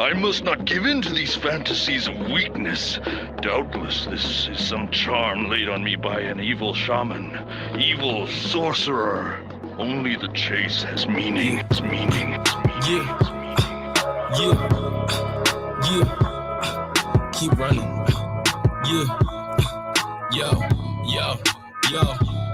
I must not give in to these fantasies of weakness. Doubtless this is some charm laid on me by an evil shaman, evil sorcerer. Only the chase has meaning. It's meaning. Yeah. Keep running. Yo.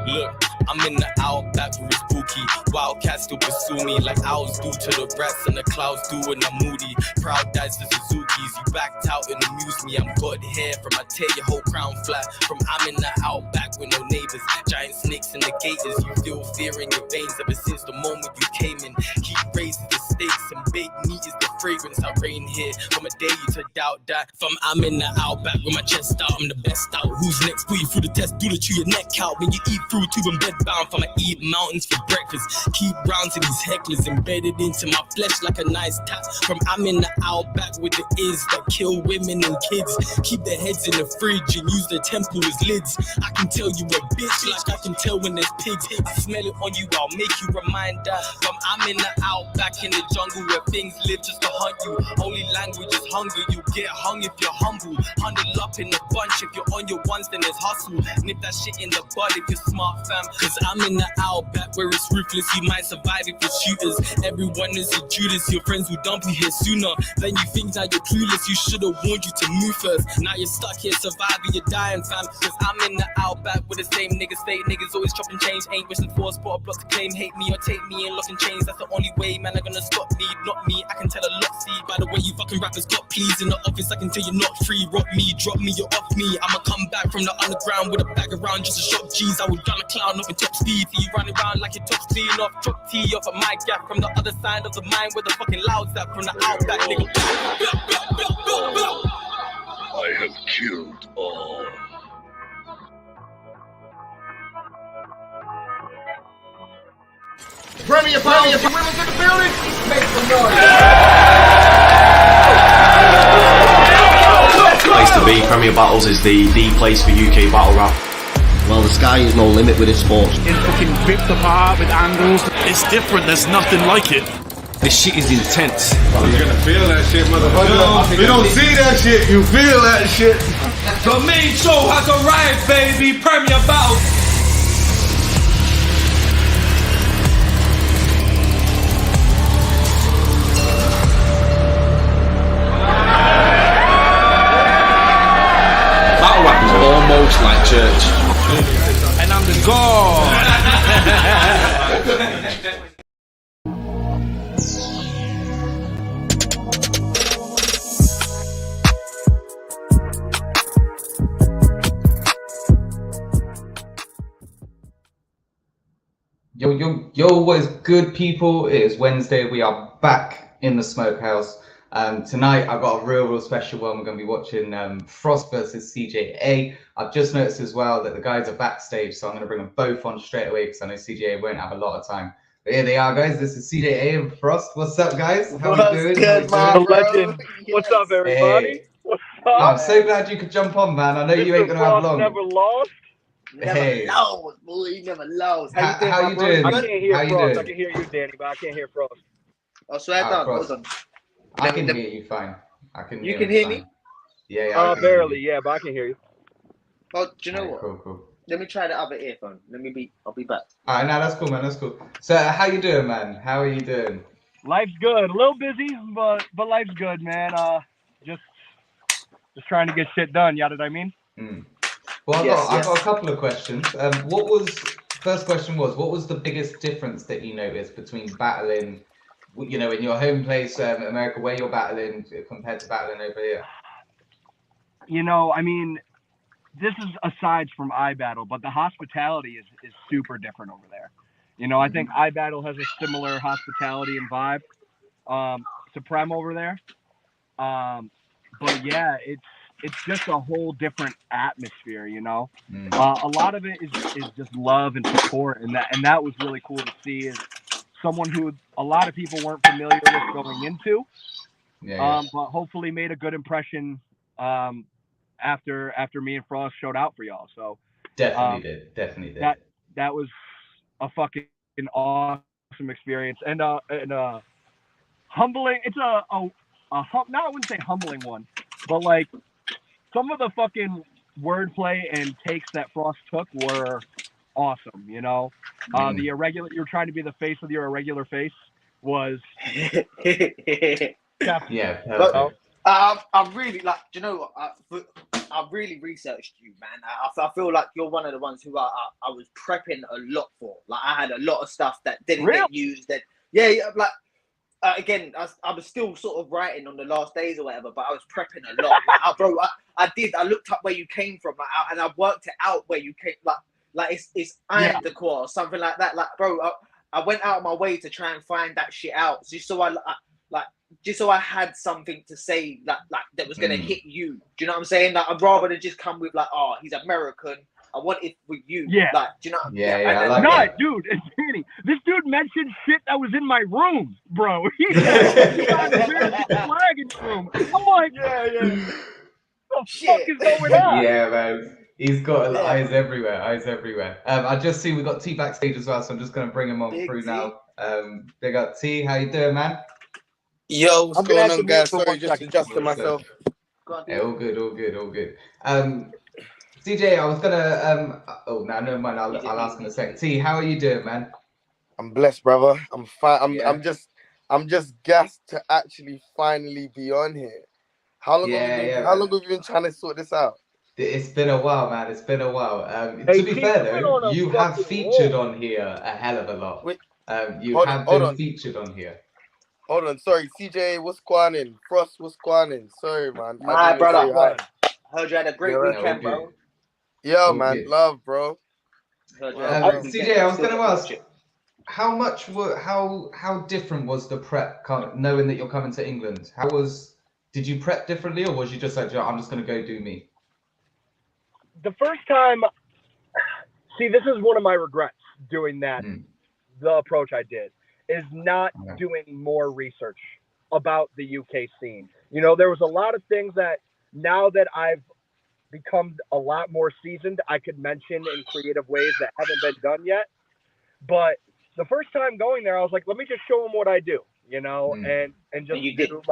Look, I'm in the outback with spooky. Wildcats still pursue me like owls do to the rats and the clouds do when I'm moody. Proud dies the Suzukis. You backed out and amuse me. I'm good hair from I tear your whole crown flat. From I'm in the outback with no neighbors. Giant snakes in the gators. You feel fear in your veins ever since the moment you came in. He raises the stakes and big meat is the fragrance I reign here. From a day to doubt that. From I'm in the outback with my chest out. I'm the best out. Who's next? Put you through the test. Do to chew your neck out. When you eat through tube and bed bound. From I eat mountains for breakfast. Keep round to these hecklers embedded into my flesh like a nice tap. From I'm in the outback with the is that kill women and kids. Keep their heads in the fridge and use their temple as lids. I can tell you a bitch like I can tell when there's pigs. I smell it on you, I'll make you remind that. From I'm in the outback in the jungle where things live just to hunt you. Only language is hunger, you get hung if you're humble. Huddle up in a bunch, if you're on your ones then there's hustle. Nip that shit in the bud if you're smart fam. Cause I'm in the outback where it's ruthless, you might survive if you're shooters. Everyone is a Judas, your friends will dump you here sooner. Then you think that you're clueless, you should've warned you to move first. Now you're stuck here surviving, you're dying fam. Cause I'm in the outback with the same niggas, fake niggas always chopping change. Ain't wishing for a spot, block to claim. Hate me or take me in locking chains, that's the only way man are gonna stop me. Not me, I can tell a lot, see by the way you fucking rappers got pleas. In the office I can tell you're not free. Rock me, drop me, you're off me. I'ma come back from the underground with a bag around just to shop G's. I would gun a clown off in top speed. See you running around like your top clean off. Chop tea off a mic gap from the other side of the mine where the fucking louds at. From the outback nigga. I have killed all. Premier Battles, you women in the building? Make some noise. Place to be. Premier Battles is the place for UK battle rap. Well, the sky is no limit with this sport. It's fucking ripped apart with angles. It's different, there's nothing like it. This shit is intense. You're gonna feel that shit, motherfucker. You don't see that shit, you feel that shit. The main show has arrived, baby. Premier Battles. Battle rap is almost like church. And I'm the god. Yo, what is good, people? It is Wednesday. We are back in the Smokehouse. Tonight, I've got a real special one. We're going to be watching Frost versus CJA. I've just noticed as well that the guys are backstage, so I'm going to bring them both on straight away because I know CJA won't have a lot of time. But here they are, guys. This is CJA and Frost. What's up, guys? How are you doing? Good, man, legend. What's up, everybody? Hey. What's up? I'm so glad you could jump on, man. I know you ain't going to have long. Never lost. Hey. Never lost, boy. Never lost. How you doing? I can't hear How you Frost. doing? I can hear you, Danny, but I can't hear Frost. Oh, swear down. Hold on. I can hear you fine. You can hear me? Yeah. Barely, yeah, but I can hear you. Oh, do you know what? Cool. Let me try the other earphone. I'll be back. Alright, no, that's cool, man. That's cool. So, how you doing, man? How are you doing? Life's good. A little busy, but life's good, man. Just trying to get shit done. You know what I mean? Well, I've got a couple of questions. First question was, what was the biggest difference that you noticed between battling, you know, in your home place, America, where you're battling, compared to battling over here? You know, I mean, this is aside from iBattle, but the hospitality is super different over there. You know, I think iBattle has a similar hospitality and vibe, Supreme over there. But yeah, it's just a whole different atmosphere, you know. A lot of it is just love and support, and that was really cool to see. Is someone who a lot of people weren't familiar with going into, but hopefully made a good impression after me and Frost showed out for y'all. So definitely did. That was a fucking awesome experience and humbling. It's I wouldn't say humbling one, but like some of the fucking wordplay and takes that Frost took were awesome. You know, the irregular. You're trying to be the face with your irregular face was. Yeah. But I really like. Do you know what? I really researched you, man. I feel like you're one of the ones who I was prepping a lot for. Like I had a lot of stuff that didn't get used. That like again, I was still sort of writing on the last days or whatever, but I was prepping a lot. Like, bro, I looked up where you came from, and I worked it out where you came. Like it's iron decor or something like that. Like, bro, I went out of my way to try and find that shit out, just so I had something to say that was gonna hit you. Do you know what I'm saying? Like, I'd rather than just come with like, oh, he's American. I want it with you. Yeah. Like, do you know? Dude, it's funny. This dude mentioned shit that was in my room, bro. He got a flag in his room. I'm like, what the fuck is going on? Yeah, man. He's got eyes everywhere. I just see we got T backstage as well, so I'm just gonna bring him on through now. Big up T, how you doing, man? Yo, what's going on, guys? Sorry, just adjusting myself. Yeah, all good. CJ, I was gonna never mind. I'll ask in a sec. T, how are you doing, man? I'm blessed, brother. I'm fine. I'm just gassed to actually finally be on here. How long have you been trying to sort this out? It's been a while, man. It's been a while. To be fair though, you have featured on here a hell of a lot. You have been featured on here. Hold on, sorry, CJA, what's going on? Frost, what's going on? Sorry, man. My brother, heard you had a great weekend, bro. Yeah, man, love, bro. CJ, I was going to ask, how different was the prep, knowing that you're coming to England? Did you prep differently, or was you just like, I'm just going to go do me? The first time, this is one of my regrets doing that, the approach I did, is not doing more research about the UK scene. You know, there was a lot of things that now that I've become a lot more seasoned, I could mention in creative ways that haven't been done yet. But the first time going there, I was like, let me just show them what I do, you know, and just do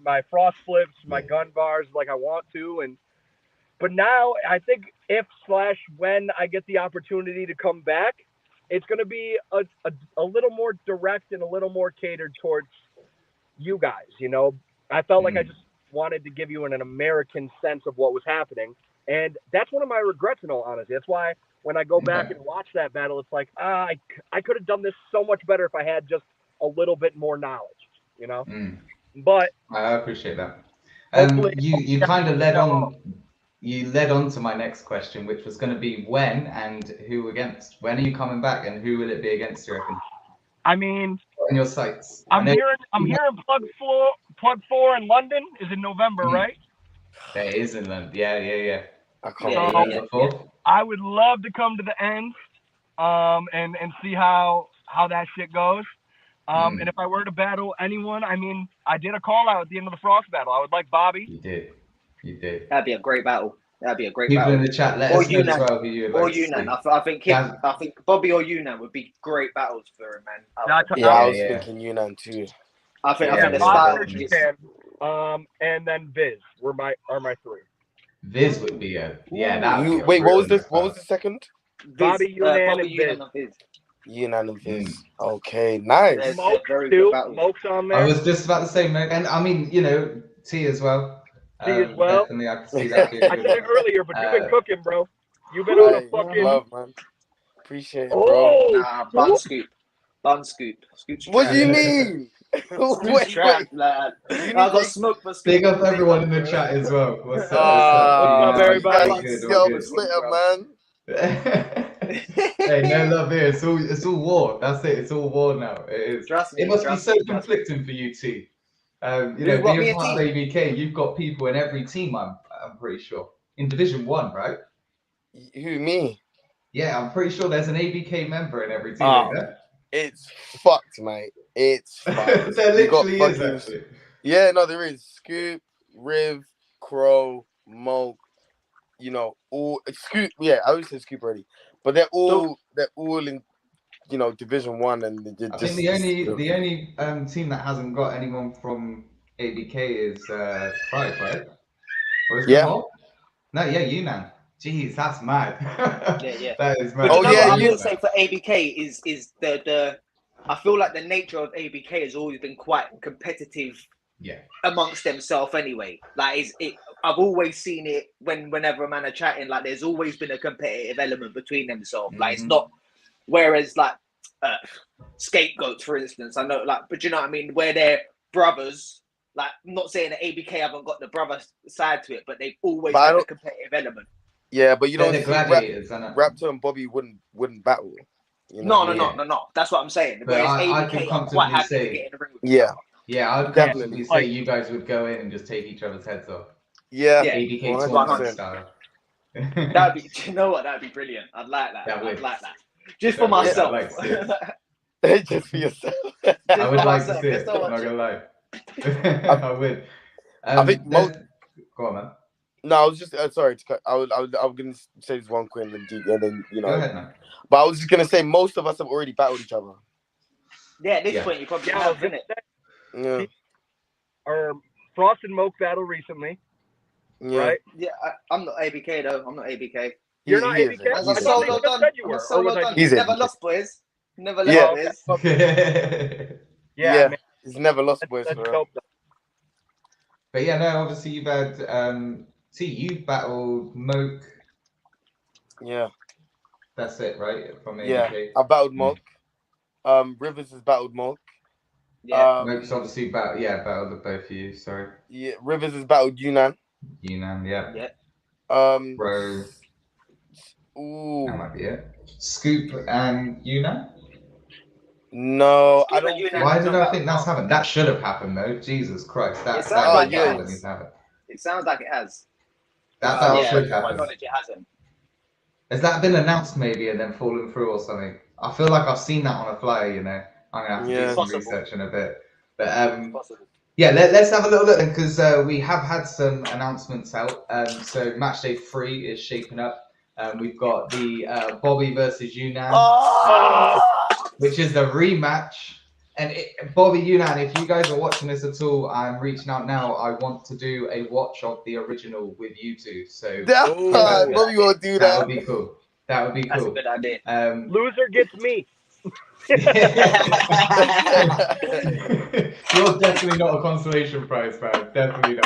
my frost flips, my gun bars like I want to. But now I think when I get the opportunity to come back, it's going to be a little more direct and a little more catered towards you guys. You know, I felt like I just wanted to give you an American sense of what was happening. And that's one of my regrets, in all honesty. That's why when I go back and watch that battle, it's like, I could have done this so much better if I had just a little bit more knowledge, you know? But I appreciate that. You kind of led on. You led on to my next question, which was going to be when and who against. When are you coming back, and who will it be against, you reckon? I mean, on your sites. I'm hearing Plug 4 in London is in November, right? It is in London. Yeah. I can't I would love to come to the end, and see how that shit goes. And if I were to battle anyone, I mean, I did a call out at the end of the Frost battle. I would like Bobby. You did. That'd be a great battle. People in the chat, let us know as well who you'd like to see. I think Bobby or Yunan would be great battles for him, man. I was thinking Yunan too. I think the style is... and then Viz are my three. Viz would be wait, what was the second? Bobby, Yunan, and Viz. Yunan and Viz. Okay, nice. Smoke's on there. I was just about to say, and I mean, you know, T as well. Definitely, I can see that. I said it earlier, but you've been cooking, bro. You've been on a fucking. Love, man. Appreciate it, bro. Bun scoop. What do you mean? Wait. I got smoke for scoop. Big up everyone in the chat as well. What's up, everybody? Twitter, man. Hey, no love here. It's all war. That's it. It's all war now. It is. It must be so conflicting for you, T. You know, being part of ABK, you've got people in every team. I'm pretty sure in Division 1, right? Who, me? Yeah, I'm pretty sure there's an ABK member in every team. It's fucked, mate. It's fucked. There literally is. Actually. Yeah, no, there is. Scoop, Riv, Crow, Moke. You know, all Scoop. Yeah, I always say Scoop already, but they're all in. You know, Division 1, and I think the only team that hasn't got anyone from ABK is Pride, right? Or is it Yeah. Malt? No, yeah, Yunnan. Jeez, that's mad. Yeah. That is mad. But you know what I you- will say for ABK is the I feel like the nature of ABK has always been quite competitive amongst themselves anyway. Like I've always seen it whenever a man are chatting, like there's always been a competitive element between themselves. Like it's not whereas like Scapegoats, for instance, I know like, but you know what I mean, where they're brothers. Like, I'm not saying that ABK haven't got the brother side to it, but they've always had a competitive element. Yeah, but you don't the see gladiators, Raptor and Bobby wouldn't battle. You No. know? No. That's what I'm saying. But Whereas I ABK could are quite happy to get in the ring with each other. Yeah, I'd definitely say you guys would go in and just take each other's heads off. Yeah. ABK tournament style. That'd be, you know what? That'd be brilliant. I'd like that. I'd like that. Just for myself. Just for yourself. I would like to see it. I'm not gonna lie. I would. I think most. Go on, man. No, I was just sorry to cut. I was gonna say this one quick and then you know. Go ahead, man. But I was just gonna say most of us have already battled each other. Yeah, at this point you probably have, innit? Yeah. Or Frost and Moke battle recently. Yeah. Right? Yeah, I'm not ABK though. I'm not ABK. You're not ABK? As a solo done. He's never lost, boys. Never lost, boys. Yeah. He's never lost, boys. But yeah, no, obviously you've had you battled Moke. Yeah. That's it, right? From ABK. Yeah. I battled Moke. Rivers has battled Moke. Yeah. Moke's obviously battled the both of you, sorry. Yeah, Rivers has battled Yunnan. Yeah. Bro. Ooh. That might be it. Scoop and Yunnan? No, I don't. Why did I think that's happened? That should have happened though. Jesus Christ, that sounds like it needs has. to happen. It sounds like it has. That should happen. My knowledge, it hasn't. Has that been announced maybe and then fallen through or something? I feel like I've seen that on a flyer. You know, I'm gonna have to do some research in a bit. But yeah, let's have a little look then because we have had some announcements out. So match day 3 is shaping up. We've got the Bobby versus Yunnan, which is the rematch. And Bobby Yunnan, if you guys are watching this at all, I'm reaching out now. I want to do a watch of the original with you two. So Bobby won't do that. That would be cool. That would be cool. That's a good idea. Loser gets me. You're definitely not a consolation prize, man. Definitely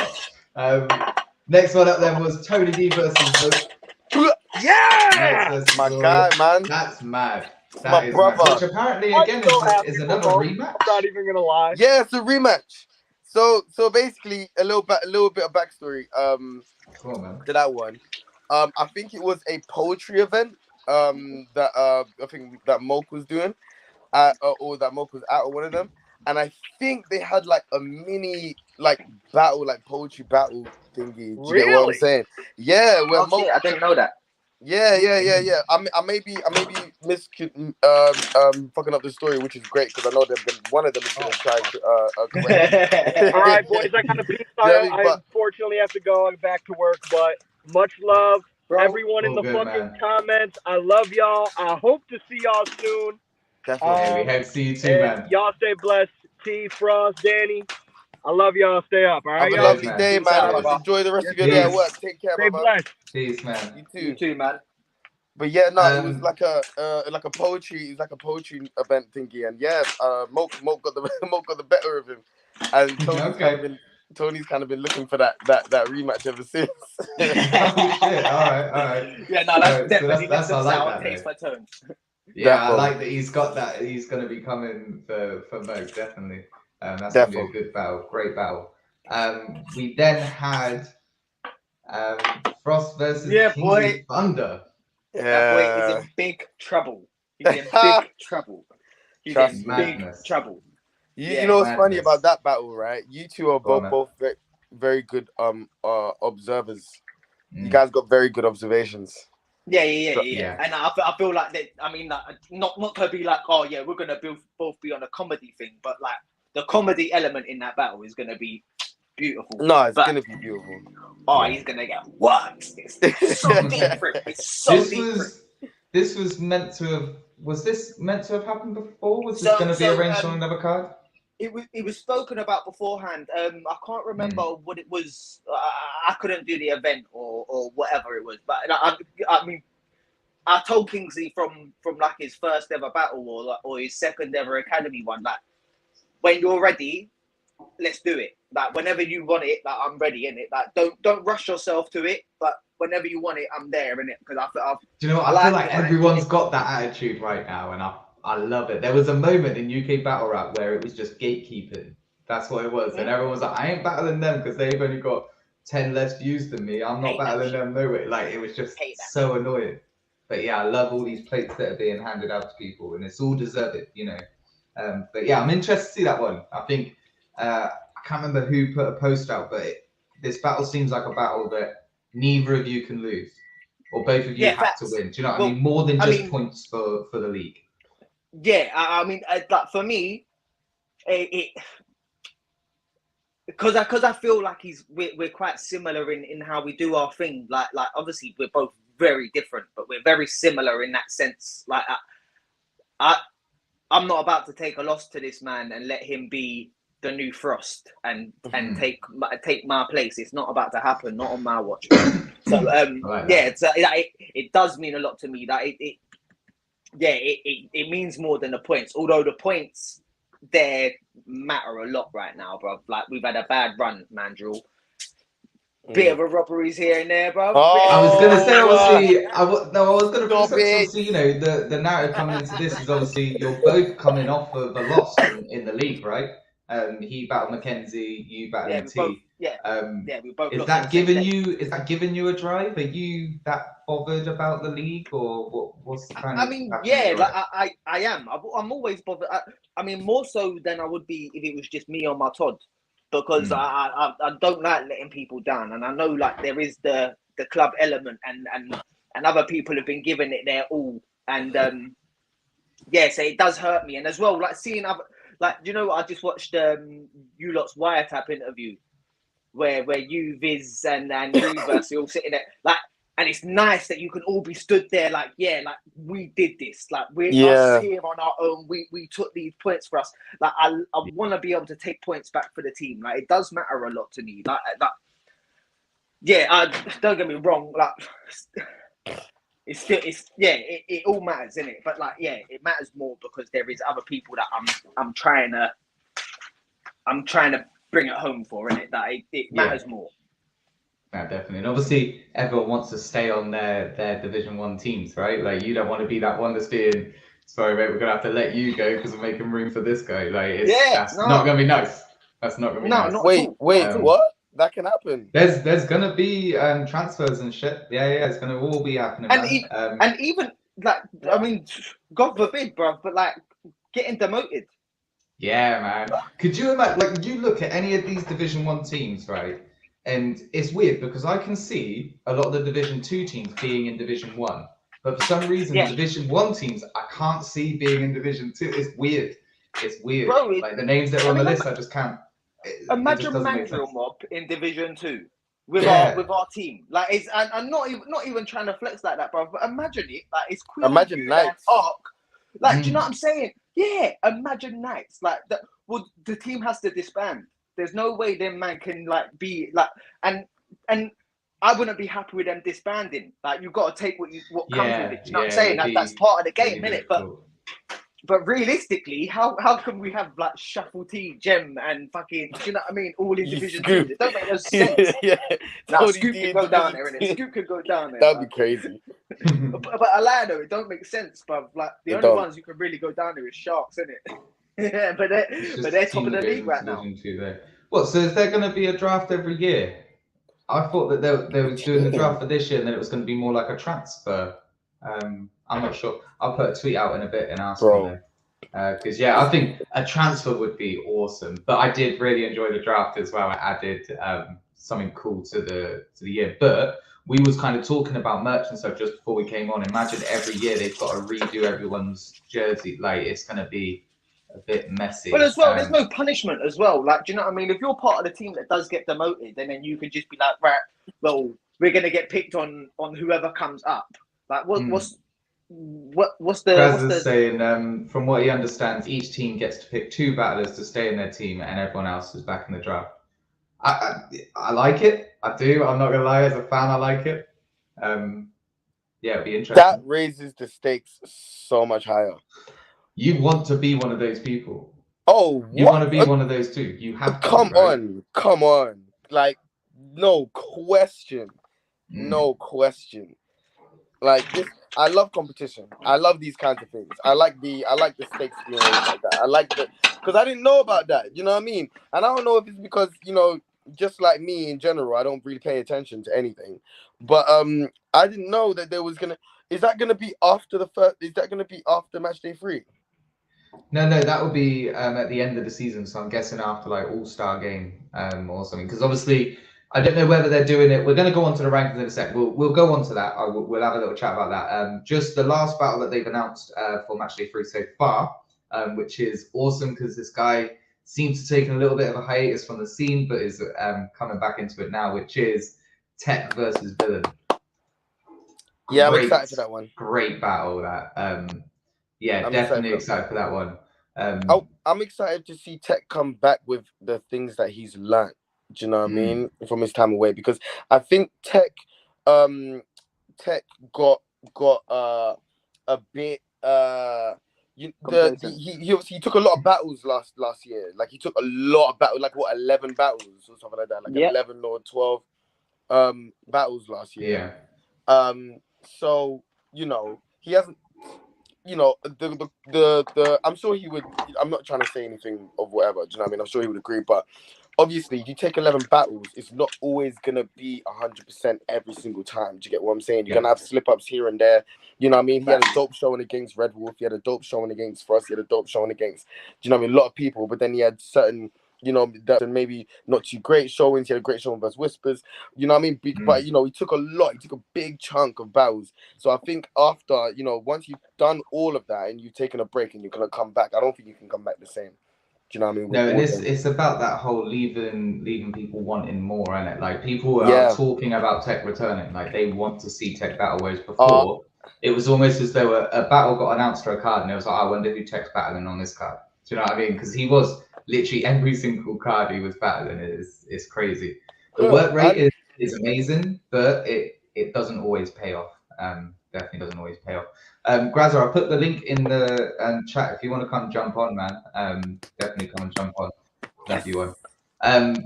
not. Next one up then was Tony D versus Luke. Yeah! My guy, man. That's mad. That My is brother. mad. Which apparently again is another rematch. I'm not even gonna lie. Yeah, it's a rematch. So basically a little bit of backstory Come on, man. to that one. I think it was a poetry event that I think that Moke was doing or that Moke was at or one of them. And I think they had like a mini battle, like poetry battle thingy. Do you get what I'm saying? Yeah, where Moke, I didn't know that. Yeah. I may be fucking up the story, which is great because I know one of them is gonna try to correct. All right, boys, I got a piece. I unfortunately have to go. I'm back to work, but much love, everyone in the fucking comments. I love y'all. I hope to see y'all soon. Definitely. We hope to see you too, man. Y'all stay blessed. T, Frost, Danny. I love y'all. Stay up. All right, have a lovely day, man. Enjoy the rest of your day at work. Take care, stay blessed. Peace, man. You too, man. But yeah, no, it was like a poetry event thingy, and yeah, Moke got the better of him, and Tony's kind of been looking for that rematch ever since. Oh, shit. All right. Yeah, no, that's definitely that's some I sour like taste for Tone. Yeah, I like that he's got that. He's going to be coming for Moke, definitely. That's going to be a good battle, great battle. We then had Frost versus King of Thunder. That boy is in big trouble. He's in big trouble. He's in big trouble. You know what's funny about that battle, right? You two are both very, very good observers. You guys got very good observations. Yeah. And I feel like that. I mean, like, not to be like, oh yeah, we're gonna both be on a comedy thing, but like the comedy element in that battle is gonna be beautiful. No, it's gonna be beautiful. Oh, he's gonna get what? It's so different. It's so different. This was meant to have. Was this meant to have happened before? Was this going to be arranged on another card? it was spoken about beforehand. I can't remember what it was. I couldn't do the event or whatever it was. But I mean, I told Kingsley from like his first ever battle or his second ever academy one, like, when you're ready, let's do it. Like, whenever you want it, like, I'm ready in it. Like, don't rush yourself to it. But whenever you want it, I'm there in it. Because do you know what? I feel like everyone's got that attitude right now, and I love it. There was a moment in UK Battle Rap where it was just gatekeeping. That's what it was, and everyone was like, "I ain't battling them because they've only got 10 less views than me. I'm not battling them no way." Like, it was just so annoying. But yeah, I love all these plates that are being handed out to people, and it's all deserved, you know. But yeah, I'm interested to see that one. I think I can't remember who put a post out, but this battle seems like a battle that neither of you can lose, or both of you have to win. Do you know what I mean? More than just points for the league. Yeah, I mean, like, for me, because I feel like we're quite similar in how we do our thing. Like obviously we're both very different, but we're very similar in that sense. Like I'm not about to take a loss to this man and let him be the new Frost and take my place. It's not about to happen, not on my watch. So it does mean a lot to me. That it means more than the points. Although the points there matter a lot right now, bro. Like, we've had a bad run, Mandrill. Bit of a robberies here and there, bro. I was gonna say, obviously, I was gonna put obviously, you know, the narrative coming into this is obviously you're both coming off of a loss in the league, right? He battled Mackenzie, you battled T. We both. Is that giving you a drive? Are you that bothered about the league, or what's the kind of? I mean, yeah, like I am. I'm always bothered. I mean, more so than I would be if it was just me on my Todd, because I don't like letting people down, and I know, like, there is the club element, and other people have been giving it their all, and so it does hurt me, and as well, like, seeing other. Like, do you know what? I just watched you lot's Wiretap interview where you, Viz, and Universe are all sitting there. Like, and it's nice that you can all be stood there like, like, we did this. Like, we're us here on our own. We took these points for us. Like, I want to be able to take points back for the team. Like, it does matter a lot to me. Like don't get me wrong. Like, it all matters, innit? But like, it matters more because there is other people that I'm trying to bring it home for, innit? That it matters more. Yeah, definitely. And obviously everyone wants to stay on their Division 1 teams, right? Like, you don't want to be that one that's being, sorry mate, we're gonna have to let you go because we're making room for this guy. Like, that's not gonna be nice. That's not gonna be nice. Wait, what? That can happen. There's gonna be transfers and shit. Yeah, it's gonna all be happening. And even, like, I mean, God forbid, bro, but like, getting demoted. Yeah, man. Could you imagine? Like, you look at any of these Division 1 teams, right? And it's weird because I can see a lot of the Division 2 teams being in Division 1, but for some reason, Division 1 teams I can't see being in Division 2. It's weird. It's weird. Bro, like, the names that are on the list, I just can't. Imagine Mandrill Mob in Division 2 with our team. Like, it's and not even trying to flex like that, bro. But imagine it. Like, it's Queen. Imagine Knights. Like, do you know what I'm saying? Yeah, imagine Knights. Like, that. Well, the team has to disband. There's no way them man can, like, be like, and I wouldn't be happy with them disbanding. Like, you've got to take what comes with it. Do you know what I'm saying? That's part of the game, innit? But realistically, how can we have, like, Shuffle T, Gem, and fucking, do you know what I mean, all in Division 2? It don't make no sense. Scoop could go down there, innit? Scoop could go down there. That'd be crazy. but I lie though, it don't make sense, but like, the only ones who can really go down there is Sharks, innit? Yeah, but they're top of the league right now. What? So is there going to be a draft every year? I thought that they were doing the draft for this year, and then it was going to be more like a transfer. I'm not sure. I'll put a tweet out in a bit and ask them. Because I think a transfer would be awesome. But I did really enjoy the draft as well. I added something cool to the year. But we was kind of talking about merch and stuff just before we came on. Imagine every year they've got to redo everyone's jersey. Like, it's going to be a bit messy. Well, as well, there's no punishment as well. Like, do you know what I mean? If you're part of the team that does get demoted, and then you can just be like, right, well, we're going to get picked on whoever comes up. Like, what's What's Graz is the saying, from what he understands, each team gets to pick 2 battlers to stay in their team, and everyone else is back in the draft. I like it. I do. I'm not gonna lie. As a fan, I like it. Yeah, it'd be interesting. That raises the stakes so much higher. You want to be one of those people. Oh, you want to be one of those too. You have to. Come on. Like, no question. No question. Like this, I love competition. I love these kinds of things. I like the stakes being like that. I like the, because I didn't know about that. You know what I mean? And I don't know if it's because, you know, just like me in general, I don't really pay attention to anything. But I didn't know that there was gonna. Is that gonna be after the first? Is that gonna be after match day 3? No, that will be at the end of the season. So I'm guessing after like All-Star game or something. Because obviously, I don't know whether they're doing it. We're going to go on to the rankings in a sec. We'll go on to that. We'll have a little chat about that. Just the last battle that they've announced for match day 3 so far, which is awesome because this guy seems to take a little bit of a hiatus from the scene, but is coming back into it now, which is Tech versus Villain. Yeah, I'm excited for that one. Great battle that. Yeah, I'm definitely excited for that one. I'm excited to see Tech come back with the things that he's learned. Do you know what I mean? From his time away, because I think Tech got a bit he took a lot of battles last year. Like he took a lot of battles, like what 11 battles or something like that, like 11 or 12 battles last year. Yeah. So you know he hasn't. You know, the I'm sure he would. I'm not trying to say anything of whatever. Do you know what I mean? I'm sure he would agree. But obviously, you take 11 battles, it's not always gonna be 100% every single time. Do you get what I'm saying? You're gonna have slip ups here and there. You know what I mean? He had a dope showing against Red Wolf. He had a dope showing against Frost. He had a dope showing against. Do you know what I mean? A lot of people. But then he had certain. You know, that maybe not too great showings. He had a great showing versus Whispers. You know what I mean? But, you know, he took a big chunk of battles. So I think after, you know, once you've done all of that and you've taken a break and you're going to come back, I don't think you can come back the same. Do you know what I mean? No, and it's about that whole leaving people wanting more, isn't it? Like, people are talking about Tech returning. Like, they want to see Tech battle, whereas before, it was almost as though a battle got announced for a card and it was like, I wonder who Tech's battling on this card. Do you know what I mean? Because he was... literally every single card he was battling is crazy. The work rate is amazing, but it doesn't always pay off. Definitely doesn't always pay off. Grazza, I'll put the link in the chat if you want to come jump on, man. Definitely come and jump on if you want.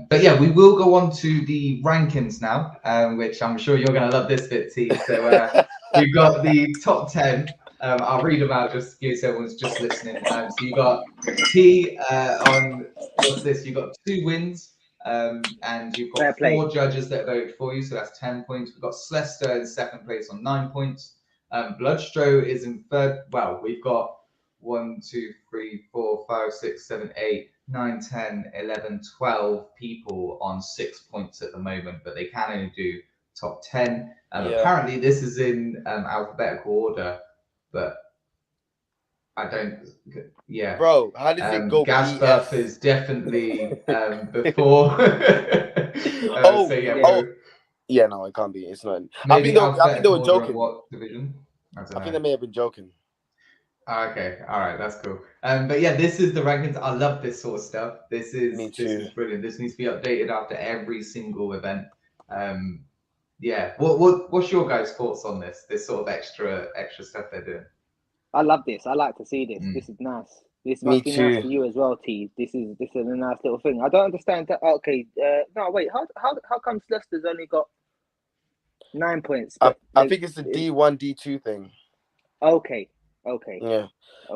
But yeah, we will go on to the rankings now, which I'm sure you're going to love this bit, T. So we've got the top 10. I'll read them out just in case everyone's just listening. So you got T on what's this? You got 2 wins, and you've got 4 judges that voted for you, so that's 10 points. We've got Slester in 2nd place on 9 points. Bloodstro is in 3rd. Well, we've got 1, 2, 3, 4, 5, 6, 7, 8, 9, 10, 11, 12 people on 6 points at the moment, but they can only do top 10. Apparently, this is in alphabetical order. But I don't, Bro, how does it go? Gasbuff is definitely before. No, it can't be. It's not. I think they were joking. What division? I think they may have been joking. Okay, all right, that's cool. But yeah, this is the rankings. I love this sort of stuff. This is brilliant. This needs to be updated after every single event. Yeah, what's your guys' thoughts on this sort of extra stuff they're doing? I love this. I like to see this. This is nice. This must be nice for you as well, T. This is a nice little thing. I don't understand that. Okay, no, wait. How come Lester's only got 9 points? I think it's the D1, D2 thing. Okay. Yeah.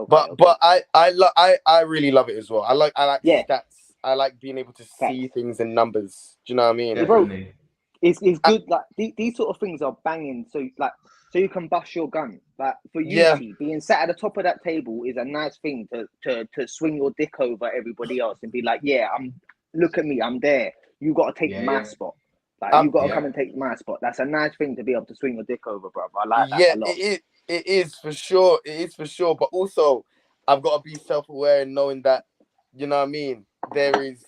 But I really love it as well. I like stats. I like being able to see things in numbers. Do you know what I mean? Definitely. It's good. Like these sort of things are banging. So you can bust your gun. Like for you, being sat at the top of that table is a nice thing to swing your dick over everybody else and be like, look at me, I'm there. You got to take my spot. Like you got to come and take my spot. That's a nice thing to be able to swing your dick over, bro. I like that a lot. It is for sure. It is for sure. But also, I've got to be self-aware and knowing that, you know what I mean. There is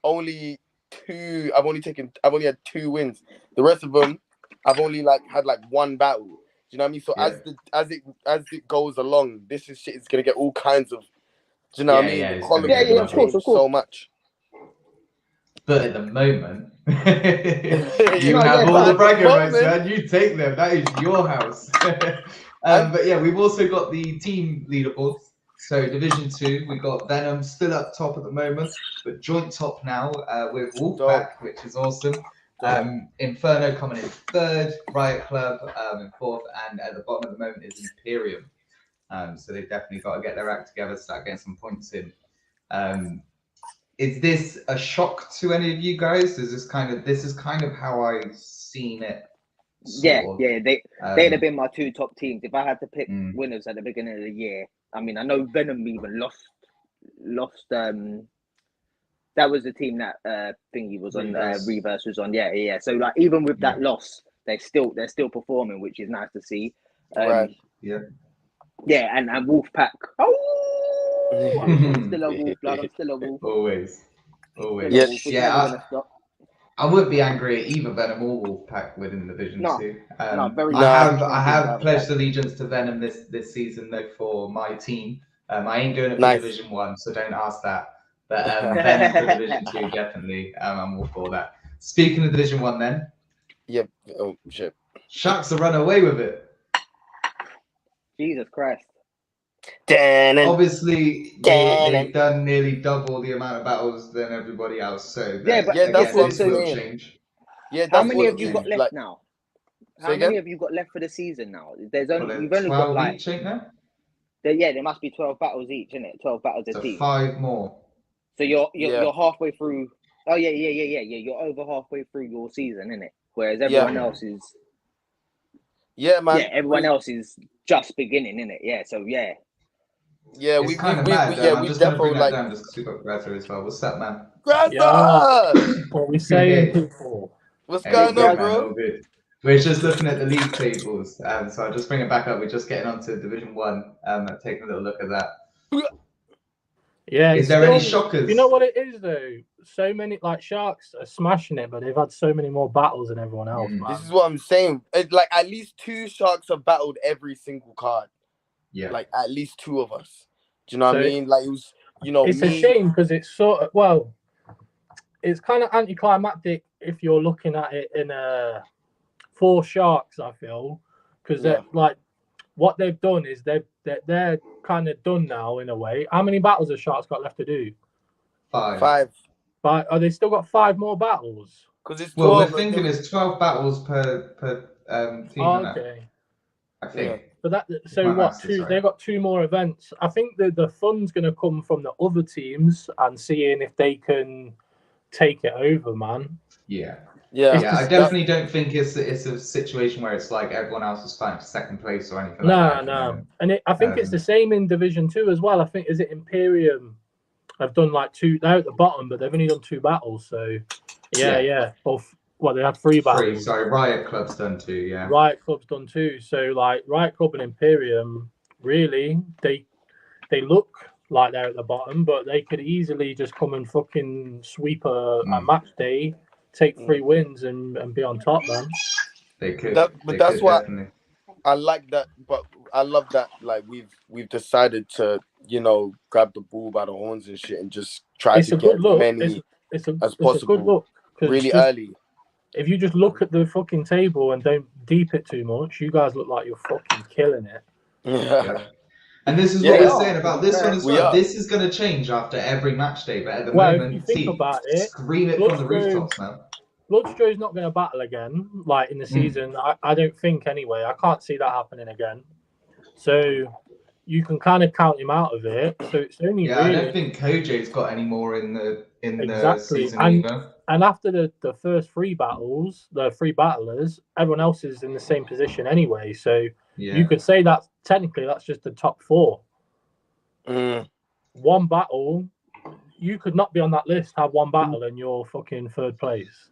only 2. I've only had 2 wins. The rest of them, I've only had 1 battle. you know what I mean? So as it goes along, this shit is gonna get all kinds of. Do you know what I mean? Yeah, The columns yeah, are gonna of course, change so much. But at the moment, you No, have yeah, all the at the bragging rights, moment- man. You take them. That is your house. But yeah, we've also got the team leaderboards. So Division 2, we got Venom still up top at the moment, but joint top now with Wolfpack, which is awesome. Inferno coming in third, Riot Club in fourth, and at the bottom at the moment is Imperium. So they've definitely got to get their act together, start getting some points in. Is this a shock to any of you guys? This is kind of how I've seen it. They'd have been my two top teams if I had to pick winners at the beginning of the year. I mean, I know Venom even lost. That was the team that thingy was on. Reverse was on. Yeah. So like, even with that loss, they're still performing, which is nice to see. Right. Yeah, and Wolfpack. Oh, I'm still a wolf, blood. I'm still a wolf. Always. Yes. Yeah. I wouldn't be angry at either Venom or Wolfpack within Division 2. I have pledged allegiance to Venom this season though for my team. I ain't doing it for Division 1, so don't ask that. But Venom for Division 2, definitely. I'm all for that. Speaking of Division 1 then. Yep. Oh, shit. Sharks are run away with it. Jesus Christ. Obviously, they've done nearly double the amount of battles than everybody else. So that's what I'm will saying. change. Yeah, how many have you got left now? How many again? have you got left for the season now? You've only got like each, ain't there? There must be 12 battles each, isn't it? 12 battles a team. 5 more. So you're halfway through. Oh yeah. You're over halfway through your season, isn't it? Whereas everyone else is. Yeah, man. Yeah, everyone else is just beginning, innit? Yeah. So yeah. Yeah, we've definitely like down just super Greta as well. What's up, man? Greta! What we saying, people? What's going on, bro? We're just looking at the league tables, so I'll just bring it back up. We're just getting onto Division 1, taking a little look at that. Yeah. Is there any shockers? You know what it is though? So many like Sharks are smashing it, but they've had so many more battles than everyone else. Man. This is what I'm saying. It's like at least 2 Sharks have battled every single card. Yeah. Like at least 2 of us. Do you know what I mean? Like it was, it's a shame because it's sort of it's kind of anticlimactic if you're looking at it in a 4 Sharks. I feel because like what they've done is they're kind of done now in a way. How many battles have Sharks got left to do? 5. But are they still got 5 more battles? Because it's 12. Well, we're thinking it's 12 battles per team. Okay. I think. But they've got 2 more events. I think the fun's going to come from the other teams and seeing if they can take it over, man. Yeah. I definitely don't think it's a situation where it's like everyone else is fighting for second place or anything. No. And I think it's the same in Division 2 as well. I think is it Imperium have done like 2. They're at the bottom, but they've only done 2 battles. So yeah. Well, they had 3 battles. Sorry, Riot Club's done 2, yeah. Riot Club's done 2. So, like, Riot Club and Imperium, really, they look like they're at the bottom, but they could easily just come and fucking sweep a match day, take 3 wins, and be on top, man. They could. That's why I like that, but I love that, like, we've decided to, grab the bull by the horns and shit and just try to get as many as possible. It's a good look. Really early. If you just look at the fucking table and don't deep it too much, you guys look like you're fucking killing it. Yeah. And this is what we're saying about this one as well. This is going to change after every match day, but at the moment, if you think about it, scream it from the rooftops now. Bloodstro's not going to battle again, like in the season. I don't think anyway. I can't see that happening again. So you can kind of count him out of it. So it's only really... I don't think Kojo's got any more in the season either. And after the first 3 battles, the 3 battlers, everyone else is in the same position anyway. So you could say that technically that's just the top 4. 1 battle, you could not be on that list, have 1 battle and you're fucking 3rd place.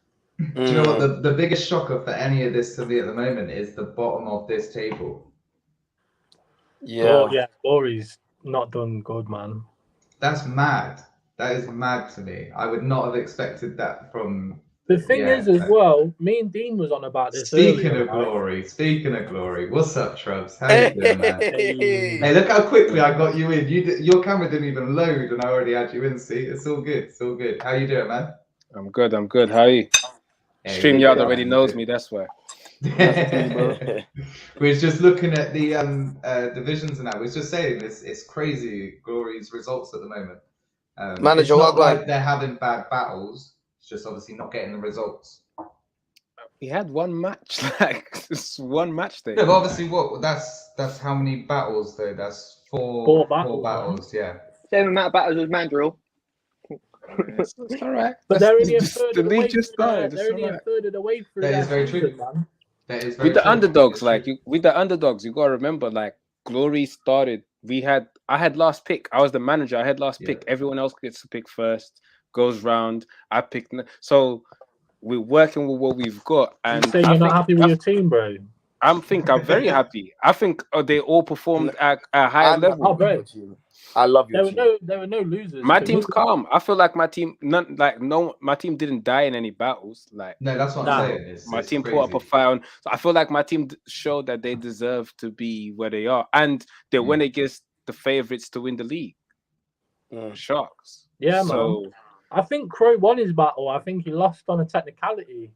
Do you know what the biggest shocker for any of this to be at the moment is the bottom of this table? Glory's not done good, man. That's mad. That is mad to me. I would not have expected that from The thing is, as well, me and Dean was on about this. Speaking earlier, of glory, what's up, Trubs? How Hey. you doing, man? Hey, look how quickly I got you in. Your camera didn't even load, and I already had you in. See, it's all good. It's all good. How you doing, man? I'm good. How are you? Hey, StreamYard already knows me. That's why. We're just looking at the divisions and that. We're just saying it's crazy. Glory's results at the moment. Manager, it's not what like they're having bad battles. It's just obviously not getting the results. He had one match, like it's one match there. No, but obviously, that's how many battles though? That's four battles. Yeah. Same amount of battles as Mandrill. It's all right. But they're only a third the of the way league just started. they're only a third of the way through. That their is very season, true. man. That is very With the true. underdogs, with the underdogs, you gotta remember, like Glory started. I had last pick. I was the manager. I had last pick. Everyone else gets to pick first. Goes round. I picked. So we're working with what we've got. And You say you're not happy with your team, bro? I'm very happy. I think they all performed at a higher level. Oh, bro. I love your team. There were no losers. My team's calm. I feel like my team, my team didn't die in any battles. Like no, that's what I'm saying. My team put up a fight. So I feel like my team showed that they deserve to be where they are, and they went against the favorites to win the league, Sharks. Yeah, so, man. I think Crow won his battle. I think he lost on a technicality.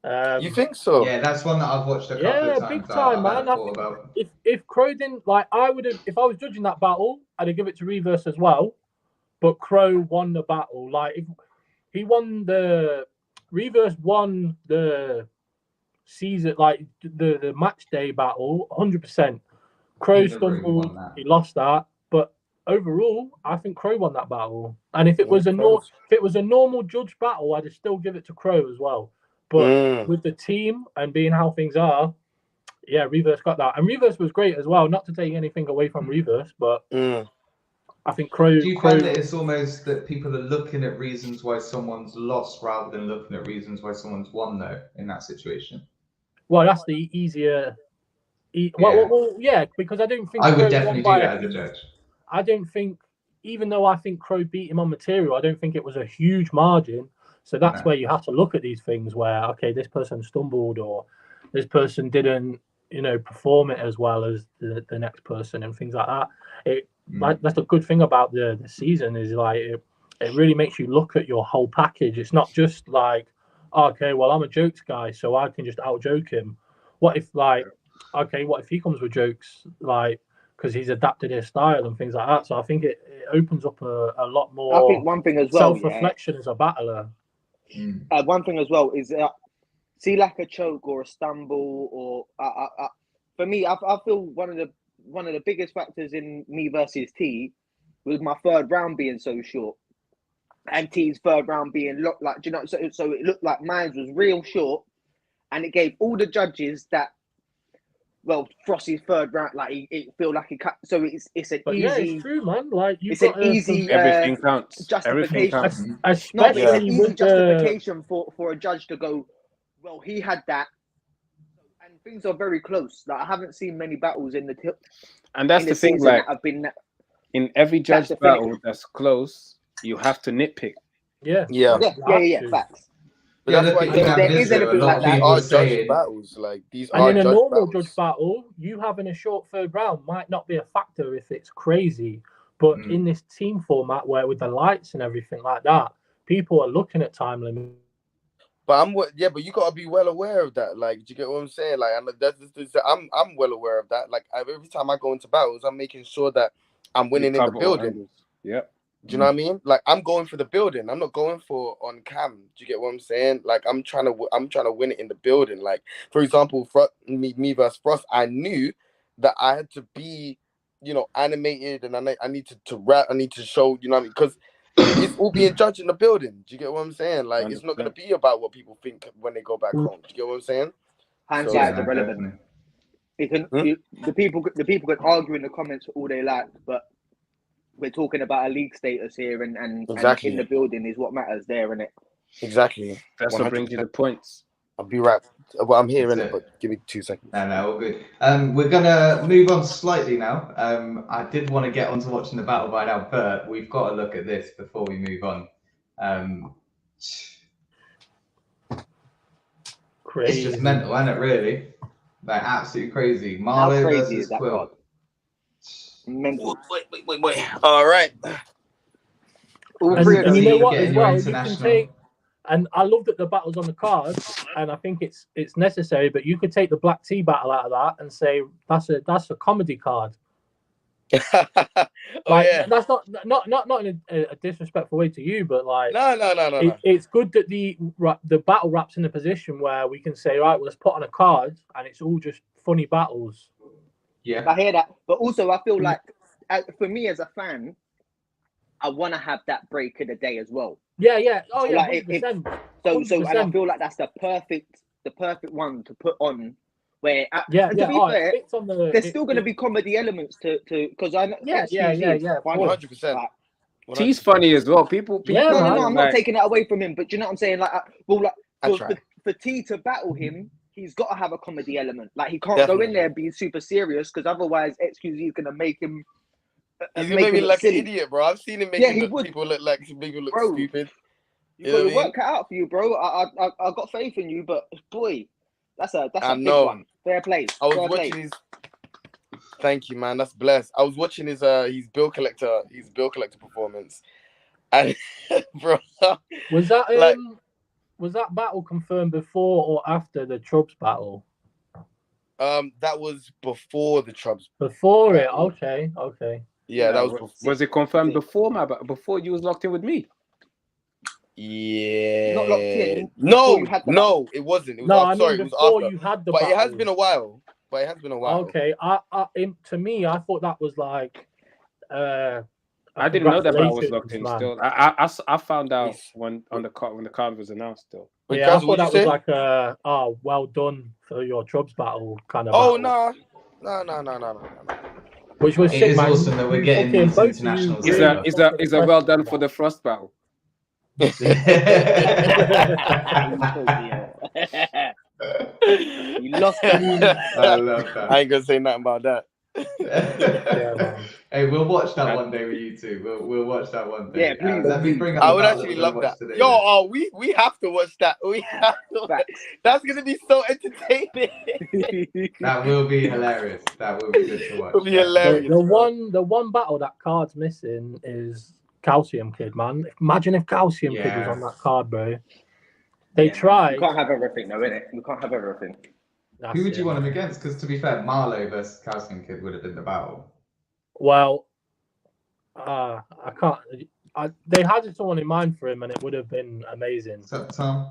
You think so? Yeah, that's one that I've watched a couple of times. Yeah, big time, man. I think if Crow didn't I would have. If I was judging that battle, I'd have give it to Reverse as well. But Crow won the battle. Like if he won the Reverse won the season, like the match day battle, 100%. Crow stumbled. He lost that, but overall, I think Crow won that battle. And if it was a normal judge battle, I'd still give it to Crow as well. But with the team and being how things are, yeah, Reverse got that. And Reverse was great as well. Not to take anything away from Reverse, but I think Crow. Do you find that it's almost that people are looking at reasons why someone's lost rather than looking at reasons why someone's won, though, in that situation? Well, that's the easier. Well, yeah, because I don't think I would definitely do that as a judge. I don't think, even though I think Crow beat him on material, I don't think it was a huge margin. So that's where you have to look at these things where, okay, this person stumbled or this person didn't, perform it as well as the next person and things like that. That's the good thing about the season is like it really makes you look at your whole package. It's not just like, okay, well, I'm a jokes guy, so I can just out joke him. What if he comes with jokes, like, because he's adapted his style and things like that. So I think it opens up a lot more. I think one thing as well, self-reflection as a battler. One thing as well is see like a choke or a stumble or for me, I feel one of the biggest factors in me versus T was my third round being so short, and T's third round being so it looked like mine was real short, and it gave all the judges that. Well, Frosty's third round, it feel like it cut. So it's an easy. Yeah, it's true, man. Like it's an easy everything counts. Justification. Everything counts. No, it's an easy justification for a judge to go. Well, he had that, and things are very close. Like I haven't seen many battles in the tip. And that's the thing. Like in every judge battle that's close, you have to nitpick. Yeah. Facts. But that's why there is anything like that. Are judge battles, like these and are in a judge normal battles. Judge battle, you having a short third round might not be a factor if it's crazy. But in this team format where with the lights and everything like that, people are looking at time limit. But but you gotta be well aware of that. Like, do you get what I'm saying? Like, I'm well aware of that. Like, every time I go into battles, I'm making sure that I'm winning in the building. Yeah. Do you know what I mean? Like, I'm going for the building. I'm not going for on cam. Do you get what I'm saying? Like, I'm trying to win it in the building. Like, for example, me versus Frost, I knew that I had to be, animated, and I need to rap. I need to show, you know what I mean? Because it's all being judged in the building. Do you get what I'm saying? Like, it's not going to be about what people think when they go back home. Do you get what I'm saying? Hindsight is irrelevant. The people can argue in the comments all they like, but we're talking about a league status here, and exactly. In the building is what matters there, isn't it? Exactly. That's 100%. What brings you the points. I'll be right. Well, I'm here in it, but give me 2 seconds. No, all good. We're gonna move on slightly now. I did want to get on to watching the battle by now, but we've got to look at this before we move on. It's just mental, isn't it? Really, like absolutely crazy. Marlow versus Quill. Mental. Wait. All right. And you know what? As well, you can take. And I love that the battle's on the card, and I think it's necessary. But you could take the Black Tea battle out of that and say that's a comedy card. That's not in a disrespectful way to you, but like no. It's good that the battle wraps in a position where we can say, right, well, let's put on a card, and it's all just funny battles. Yeah, I hear that, but also I feel like for me as a fan, I want to have that break of the day as well. Yeah. Oh, so yeah. like 100%. So and I feel like that's the perfect one to put on. Where and to be fair, there's still going to be comedy elements to because I know. Yeah. 100%. He's funny as well. People. No, I'm not taking that away from him, but do you know what I'm saying? Like, for T to battle him, he's got to have a comedy element. Like, he can't go in there and be super serious because otherwise, XQZ is going to make him. He's gonna make me look like an idiot, bro. I've seen him make people look stupid. You got your work cut out for you, bro. I got faith in you, but boy, that's a big one. Fair play. I was watching his. Thank you, man. That's blessed. I was watching his bill collector performance, and bro, was that was that battle confirmed before or after the Trubs battle? That was before the Trubs. Before it, okay. Yeah, that was. Was it confirmed before before you was locked in with me? Yeah. Not locked in. No, it wasn't. It was before it was after. you had the but battle. It has been a while. Okay, to me, I thought that was like. I didn't know that I was locked in. Still, I found out when the card was announced. Still, yeah, I thought that was like well done for your Trubs battle kind of. Oh battle. No. Which was sick, man. Awesome that we're getting these internationals. Is a well done for the Frost battle. You lost it. I love that. I ain't gonna say nothing about that. Hey, we'll watch that one day with you two. We'll watch that one day. Yeah, please. Let me bring up. I would actually love that. Today, we have to watch that. We have to. That's gonna be so entertaining. That will be hilarious. That will be good to watch. It'll be hilarious. The one battle that card's missing is Calcium Kid, man. Imagine if Calcium Kid was on that card, bro. They tried. You can't have everything, though, innit? You can't have everything. Who would you want him against? Because to be fair, Marlow versus Calcium Kid would have been the battle. Well, I can't. They had someone in mind for him, and it would have been amazing. What's up, Tom?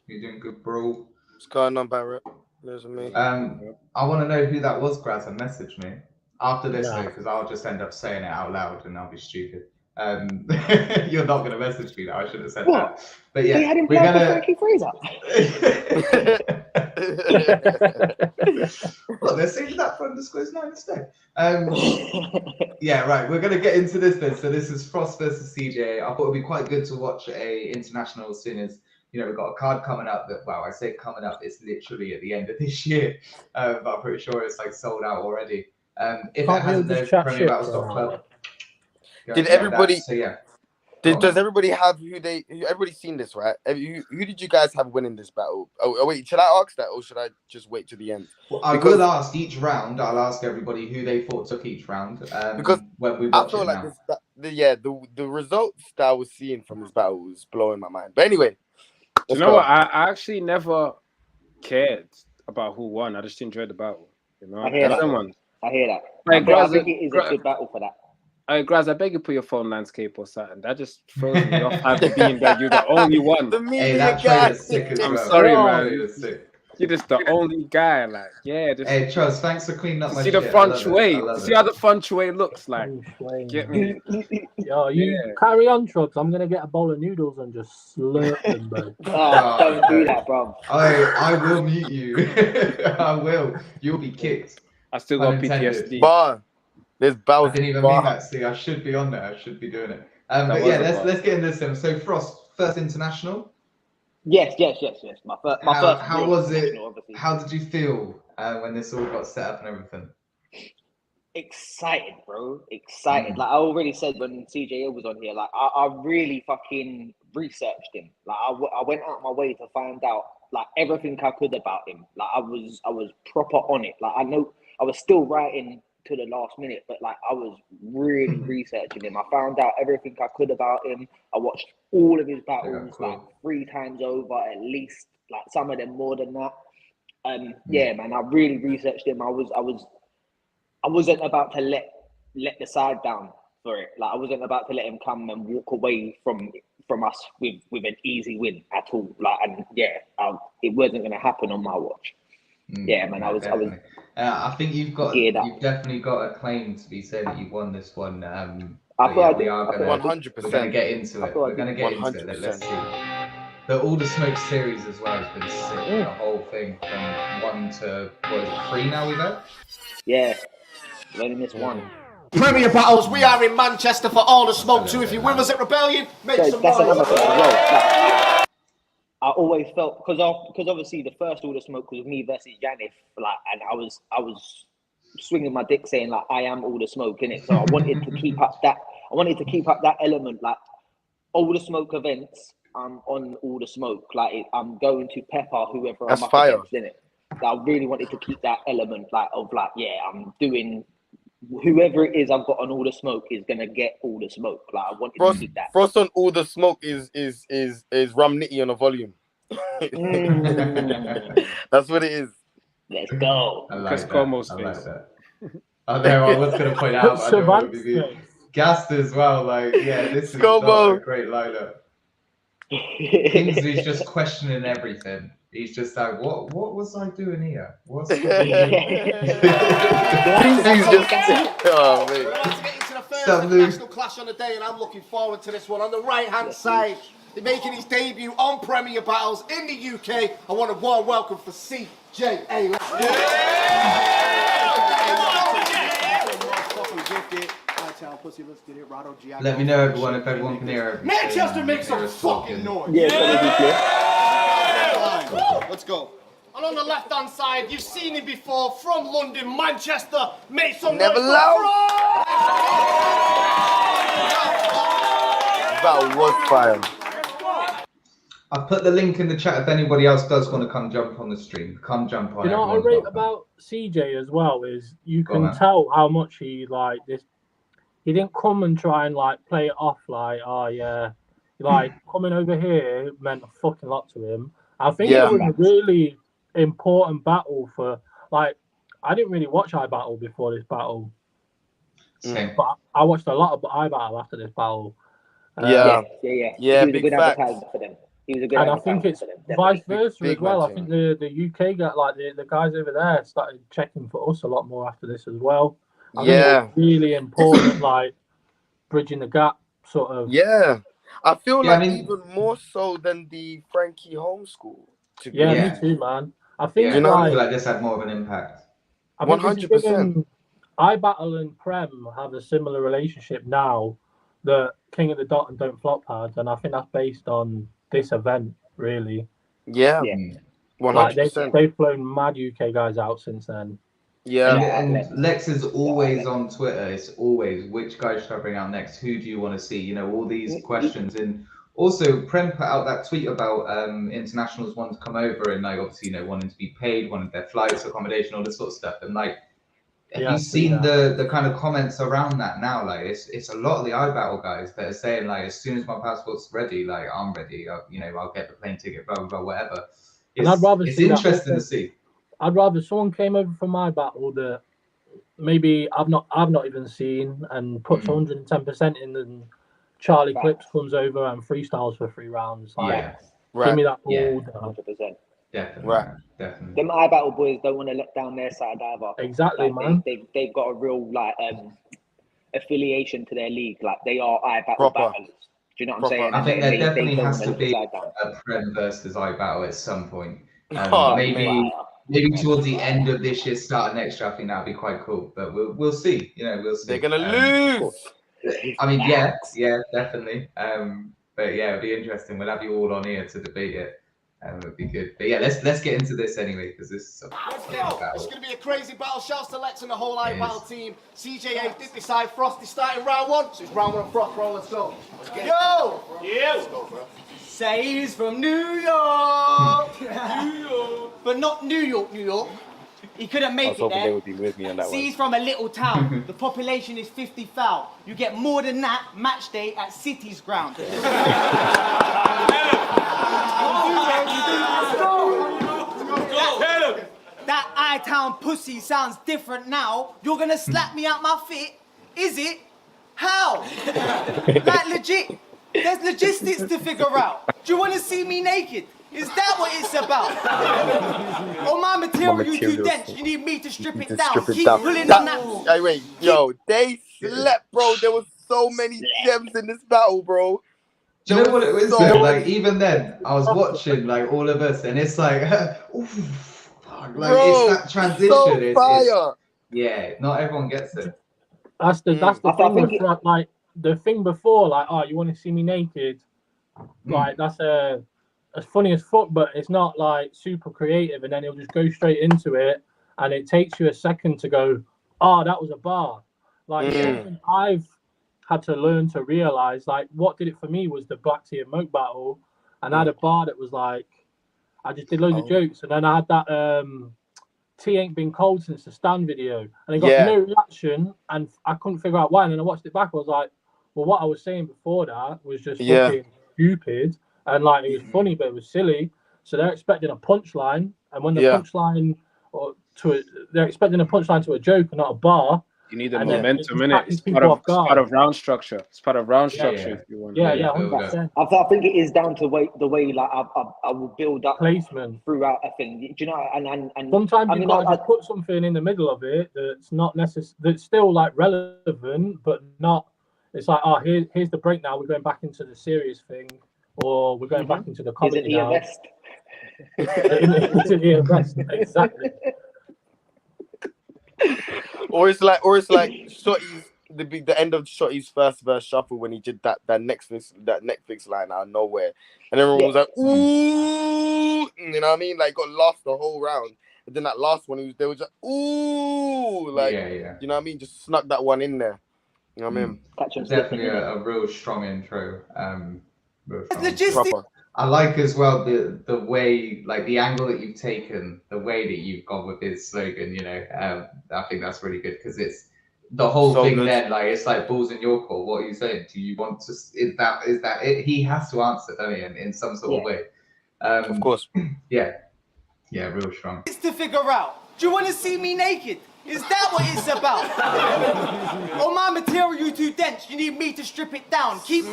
You doing good, bro? What's going on, Barrett? There's me. I want to know who that was, Graz, and message me after this, though, because I'll just end up saying it out loud, and I'll be stupid. You're not going to message me, though. I should have said that. But yeah, they had him play for Frankie Fraser. Well, they're saying that for undisclosed 9 instead. Yeah, right. We're going to get into this then. So this is Frost versus CJA. I thought it'd be quite good to watch a international as soon as, you know, we've got a card coming up that, well, I say coming up, it's literally at the end of this year. But I'm pretty sure it's like sold out already. If it hasn't, Premier Battles.club. Did everybody? So yeah. Does everybody have everybody's seen this, right? Who did you guys have winning this battle? Oh wait, should I ask that or should I just wait to the end? Well, I will ask each round. I'll ask everybody who they thought took each round. Because when we I feel like the results that I was seeing from this battle was blowing my mind. But anyway, you know what? I actually never cared about who won. I just enjoyed the battle. You know, I hear that. Like, I think it is a good battle for that. Graz, I beg you put your phone landscape or something. That just throws me off after being that you're the only one. Hey, that trade is sick as well. I'm sorry, man. You're just the only guy. Like, yeah. Just... Hey, Trust, thanks for cleaning up my shit. See the feng shui. See how the feng shui looks like. Get me. Yo, you carry on, Trust. I'm gonna get a bowl of noodles and just slurp them, bro. Don't do that, bro. I will mute you. I will. You'll be kicked. I still got PTSD. Bar. There's I didn't even mean that. See, I should be on there. I should be doing it. But yeah, let's get into this then. So Frost, first international. Yes. My first. How was it? Obviously. How did you feel when this all got set up and everything? Excited, bro. Excited. Like I already said when CJA was on here, like I really fucking researched him. Like I went out my way to find out like everything I could about him. Like I was proper on it. Like I know I was still writing to the last minute, but like I was really researching him. I found out everything I could about him. I watched all of his battles like 3 times over at least, like some of them more than that. Yeah, man, I really researched him. I wasn't about to let the side down for it. Like I wasn't about to let him come and walk away from us with an easy win at all. Like, and yeah, it wasn't going to happen on my watch. Yeah, man, I was. I think you've definitely got a claim to be saying that you won this one. We are going 100%. We're going to get into it. We're going to get into it. Let's see. The All the Smoke series as well has been sick. The whole thing from 1 to 3 now we've had. Yeah, we only missed 1. Premier Battles, we are in Manchester for All the Smoke 2. If you're with us at Rebellion, make some noise. Another thing as well. Like, I always felt because obviously the first All the Smoke was me versus Janif, like, and I was swinging my dick saying like I am All the Smoke in it. So I wanted to keep up that. I wanted to keep up that element, like All the Smoke events. I'm on All the Smoke, like I'm going to pepper whoever I'm up against in it. So I really wanted to keep that element, like of like, yeah, I'm doing. Whoever it is I've got on All the Smoke is gonna get all the smoke. Like I wanted to keep that. Frost on All the Smoke is Rum Nitty on a volume. That's what it is. Let's go. I like that. Oh no, I was gonna point out. I don't want to be gassed as well. Like, yeah, this is not a great lineup. Kingsley's just questioning everything. He's just like, what was I doing here? What's Let's get into the first international clash on the day, and I'm looking forward to this one. On the right-hand side, they're making his debut on Premier Battles in the UK. I want a warm welcome for CJA. Let me know, everyone, if everyone can hear everything. Manchester, make some fucking noise. Let's go. And on the left-hand side, you've seen him before from London, Manchester. Make some noise. Never loud. That was fire. I've put the link in the chat if anybody else does want to come jump on the stream. Come jump on. You know what I rate about CJ as well is you can tell how much he like this. He didn't come and try and like play it off like, oh yeah, like coming over here meant a fucking lot to him. I think it was a really important battle for like. I didn't really watch iBattle before this battle. Same. But I watched a lot of iBattle after this battle. Yeah. He was big a good facts. advertiser for them. He was a good And I think it's vice versa Big as well. man I think the UK got like the guys over there started checking for us a lot more after this as well. I think it's really important, like bridging the gap, sort of. Yeah, I feel like even more so than the Frankie homeschool. Me too, man. I think I feel like this had more of an impact. 100%. iBattle and Prem have a similar relationship now that King of the Dot and Don't Flop had, and I think that's based on this event, really. Yeah. 100%. Like they've flown mad UK guys out since then. Yeah. And Lex is always on Twitter. It's always, which guy should I bring out next? Who do you want to see? You know, all these questions. And also, Prem put out that tweet about internationals wanting to come over and, like, obviously, you know, wanting to be paid, wanting their flights, accommodation, all this sort of stuff. And, like, have you seen the kind of comments around that now? Like, it's a lot of the iBattle guys that are saying, like, as soon as my passport's ready, like, I'm ready. I'll get the plane ticket, blah, blah, blah, whatever. It's interesting to see. I'd rather someone came over from iBattle that maybe I've not even seen and puts 110% in, and Charlie Clips comes over and freestyles for 3 rounds. Like, give me that all. 100%. Definitely. Definitely. Them iBattle boys don't want to let down their side either. Exactly, like, man. They've got a real like affiliation to their league. Like they are iBattle battlers. Do you know what I'm saying? I think there definitely has to be a Prem versus iBattle at some point. Maybe towards the end of this year, start of next year, I think that'd be quite cool. But we'll see. You know, we'll see. They're gonna lose. I mean, yeah, definitely. But yeah, it'll be interesting. We'll have you all on here to debate it. It'd be good. But yeah, let's get into this anyway because this is Let's go. It's going to be a crazy battle. Shouts to Lex and the whole IBattle team. CJA did decide Frost is starting round 1, so it's round 1 of Frost, bro. Let's go. Yo! Yeah. Let's go, bro. Say he's from New York. New York. But not New York, New York. He couldn't make it there. They would be with me on that See, one. he's from a little town. The population is 50,000. You get more than that match day at City's ground. That I-town pussy sounds different now. You're gonna slap me out my fit? Is it? How? Like legit. There's logistics to figure out. Do you want to see me naked? Is that what it's about? Or my material too dense, you need me to strip it down. Keep pulling on that. Hey, wait, yo, they slept, bro. There was so many gems in this battle, bro. Do you know what it was? So like even then, I was watching like all of us, and it's like, oof, like bro, it's that transition. So it's, yeah, not everyone gets it. That's the thing with like the thing before, like, oh, you want to see me naked? Like that's funny as fuck, but it's not like super creative, and then it'll just go straight into it, and it takes you a second to go, oh, that was a bar. Like something I've had to learn to realize, like what did it for me was the Black Tea and Moke battle, and I had a bar that was like, I just did loads of jokes, and then I had that tea ain't been cold since the Stan video, and it got no reaction, and I couldn't figure out why, and then I watched it back, I was like, well, what I was saying before that was just fucking stupid. And like it was funny, but it was silly. So they're expecting a punchline, and when the punchline they're expecting a punchline to a joke and not a bar. You need the momentum in it. It's part of round structure. It's part of round structure. If you want. Yeah, 100%. I think it is down to the way like I will build up placement throughout a thing. Do you know? And sometimes you got to just put something in the middle of it that's not necessary. That's still like relevant, but not. It's like, oh, here's the break now. We're going back into the serious thing. Or we're going back into the comedy now. Exactly. Or it's like Shotty's the end of Shotty's first verse shuffle when he did that Netflix line out of nowhere, and everyone was like, ooh, you know what I mean? Like got lost the whole round, and then that last one they were just ooh, like you know what I mean? Just snuck that one in there. You know what I mean? Definitely a real strong intro. Logistics. I like as well the way, like the angle that you've taken, the way that you've gone with his slogan. You know, I think that's really good because it's the whole thing. Good. Then, like it's like balls in your court. What are you saying? Do you want to? Is that it? He has to answer, don't he? In some sort of way. Of course. Yeah, real strong. It's to figure out. Do you want to see me naked? Is that what it's about? Or my material too dense, you need me to strip it down. Keep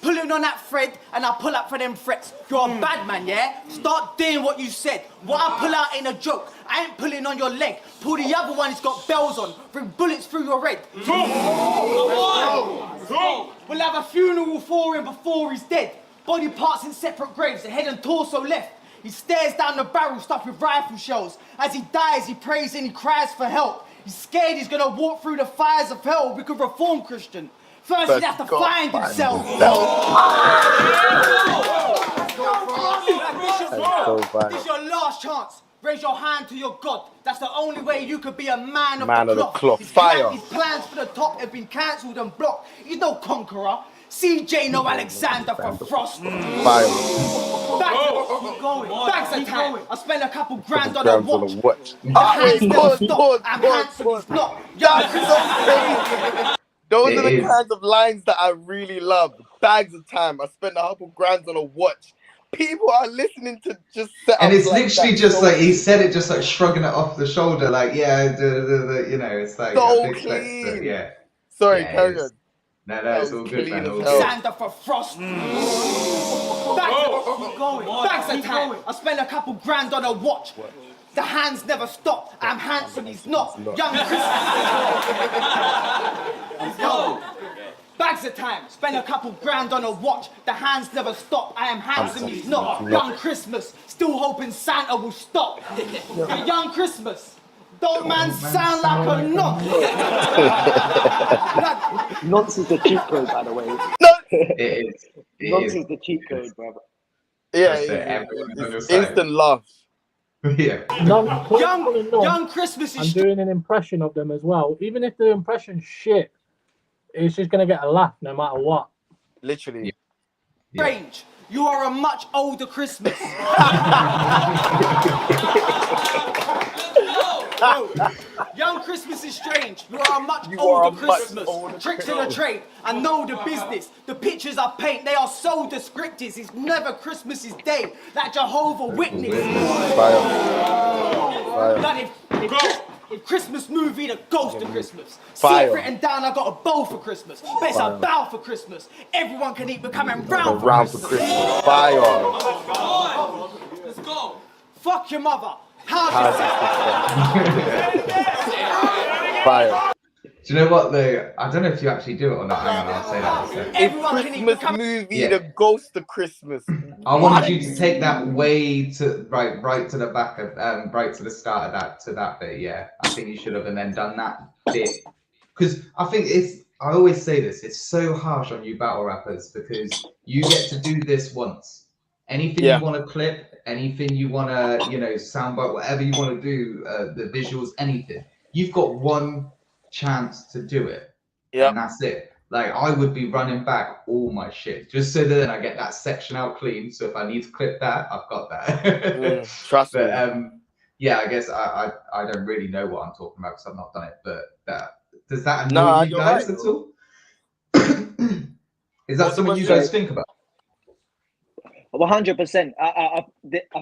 pulling on that thread, and I'll pull out for them threats. You're a bad man, yeah? Start doing what you said. What I pull out ain't a joke. I ain't pulling on your leg. Pull the other one, it's got bells on. Bring bullets through your head. We'll have a funeral for him before he's dead. Body parts in separate graves, the head and torso left. He stares down the barrel stuffed with rifle shells. As he dies, he prays and he cries for help. He's scared he's gonna walk through the fires of hell. We could reform Christian. First, he'd have to find himself. This is your last chance. Raise your hand to your God. That's the only way you could be a man of the cloth. His plans for the top have been cancelled and blocked. He's no conqueror. CJ no Alexander for Frost. Bags of time. I spent a couple grand on a watch. I'm handsome, he's not. Those are the kinds of lines that I really love. Bags of time. I spent a couple grand on a watch. People are listening to just set and it's like literally just like he said it, just like shrugging it off the shoulder, like you know, it's like so clean. Yeah. Sorry, carry on. No, it's all good, man. Alexander for Frost. Bags of time. I spent a couple grand on a watch. The hands never stop. I'm handsome, he's not. Young Christmas. Bags of time. Spend a couple grand on a watch. The hands never stop. I am handsome, he's not. Young Christmas. Still hoping Santa will stop. Young Christmas. Don't man sound like a nonce. Nonce is the cheat code, by the way. No. It is. Nonce is the cheat code, brother. Yeah, Just so yeah, everyone's on your it's side. instant love. Yeah. Young Christmas I'm is doing an impression of them as well. Even if the impression's shit, it's just gonna get a laugh no matter what. Literally. strange. You are a much older Christmas. No, young Christmas is strange. You are a much older Christmas. Tricks in a trade. I know the business. The pictures I paint, they are so descriptive. It's never Christmas's day. That Jehovah Witness. That if Christmas movie, the ghost of Christmas. See it written down, I got a bow for Christmas. But it's a bow for Christmas. Everyone can eat, but coming round for Christmas. Fire. Let's go. Fuck your mother. How's your Fire. Do you know what though? I don't know if you actually do it or not. Hang on, I'll say that instead. Christmas movie, the ghost of Christmas. I wanted you to take that way to right to the back of right to the start of that bit. Yeah, I think you should have and then done that bit because I think it's. I always say this. It's so harsh on you battle rappers because you get to do this once. Anything you want to clip, anything you want to, soundbite, whatever you want to do, the visuals, anything. You've got one chance to do it. Yeah. And that's it. Like, I would be running back all my shit just so that then I get that section out clean. So if I need to clip that, I've got that. Trust me. Yeah, I guess I don't really know what I'm talking about because I've not done it. But does that annoy you guys at all? Is that something you guys think about? 100%. I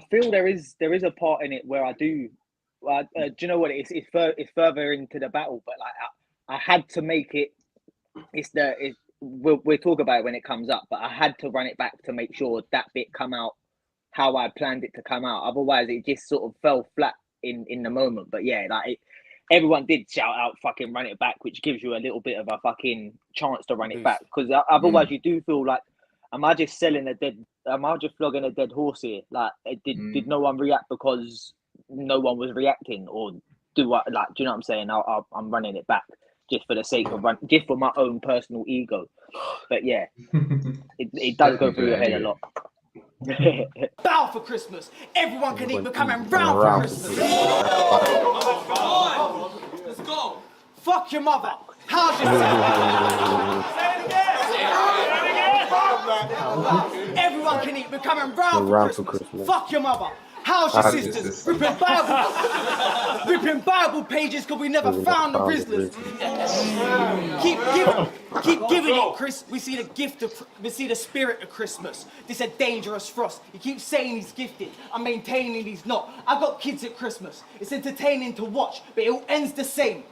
feel there is a part in it where I do. Do you know what? It's further into the battle, but like I had to make it. We'll talk about it when it comes up, but I had to run it back to make sure that bit come out how I planned it to come out. Otherwise, it just sort of fell flat in the moment. But yeah, everyone did shout out, "Fucking run it back," which gives you a little bit of a fucking chance to run it back because otherwise you do feel like. Am I just flogging a dead horse here? Like, did no one react because no one was reacting, or do you know what I'm saying? I'm running it back just for the sake of just for my own personal ego. But yeah, it does go through your head a lot. Bow for Christmas. Everyone can eat, but coming round for Christmas. Let's go. Fuck your mother. How's your Everyone can eat, but coming round for Christmas. Fuck your mother. How's your sisters? Ripping Bible pages because we never found the Rizzlers. Keep giving it, Chris. We see the spirit of Christmas. This a dangerous Frost. He keeps saying he's gifted. I'm maintaining he's not. I got kids at Christmas. It's entertaining to watch, but it all ends the same.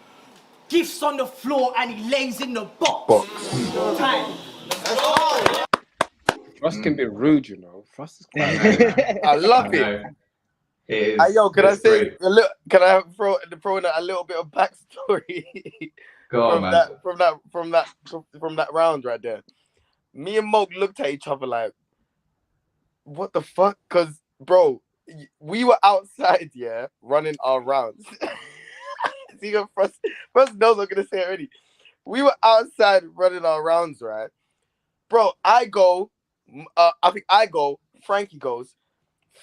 Gifts on the floor and he lays in the box. Time. Frost can be rude, Frost is quite. I love it. Hey, yo, can I say a little? Can I throw in a little bit of backstory? Go on, man. From that round right there. Me and Moke looked at each other like, "What the fuck?" Because, bro, we were outside, running our rounds. See, Frost knows I'm gonna say it already. We were outside running our rounds, right? Bro, I go. Frankie goes.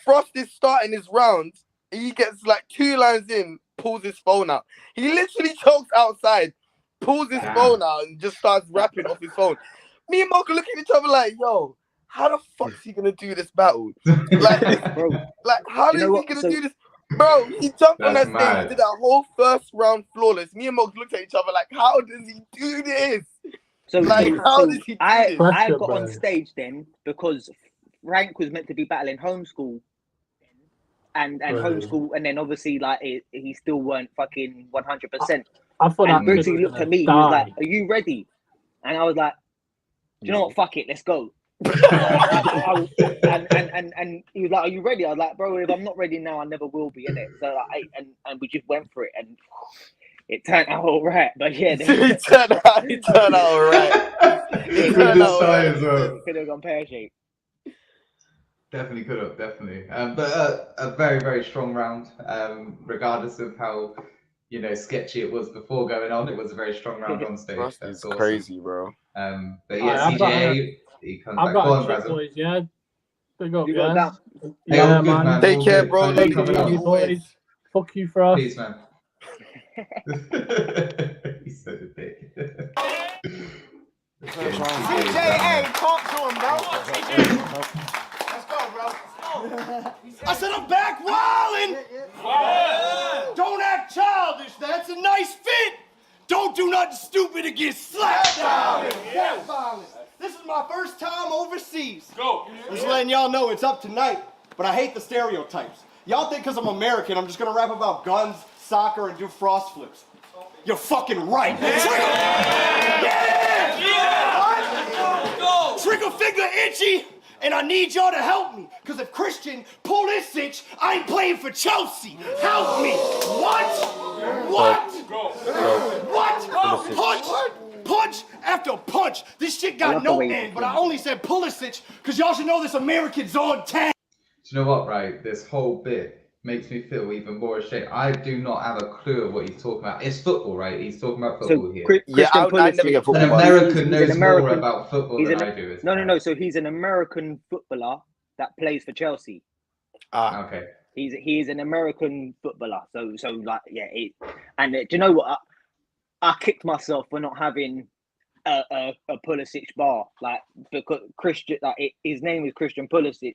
Frost is starting his round. He gets like 2 lines in, pulls his phone out. He literally chokes outside, pulls his phone out, and just starts rapping off his phone. Me and Mocha look at each other like, yo, how the fuck is he gonna do this battle? How is he gonna do this? Bro, he jumped on that stage, did that whole first round flawless. Me and Mocha looked at each other like, how does he do this? So how does he do I this? got on stage then because Frank was meant to be battling homeschool and homeschool, and then obviously he still weren't fucking 100%. I thought and Bootsy looked at me, he was like, "Are you ready?" And I was like, "Do you know what? Fuck it, let's go." and he was like, "Are you ready?" I was like, "Bro, if I'm not ready now, I never will be, innit?" So and we just went for it, and it turned out all right. But yeah, it turned out all right. It turned out all right. Could have gone pear-shaped. Definitely could have, definitely. But a very, very strong round. Regardless of how sketchy it was before going on, it was a very strong round on stage. That's awesome. Crazy, bro. But yeah, CJA, he comes back. Go on, Brazil. Boys, yeah. Big up, You got yeah. that. Hey, all good, man. Take All care, good. bro. Thank you Love for coming you, on. boys. Fuck you, Frost. Peace, man. He's such a dick. CJA, talk to him, bro. Let's go, bro. I said I'm back wildin'. Don't act childish. That's a nice fit. Don't do nothing stupid to get slapped down. That's violence. This is my first time overseas. Go. Just letting y'all know it's up tonight, but I hate the stereotypes. Y'all think because I'm American, I'm just gonna rap about guns, soccer, and do frost flips. You're fucking right. Trigger finger itchy, and I need y'all to help me. Because if Christian pull this itch, I ain't playing for Chelsea. Help me. What? Punch after punch. This shit got no end, but I only said Pulisic because y'all should know this American's on 10. Do you know what, right? This whole bit makes me feel even more ashamed. I do not have a clue of what he's talking about. It's football, right? He's talking about football here. I never get football. An American knows American, more about football than I do. No. So he's an American footballer that plays for Chelsea. Okay. He's an American footballer. So like, yeah. Do you know what? I kicked myself for not having a Pulisic bar, like, because Christian, like, his name is Christian Pulisic.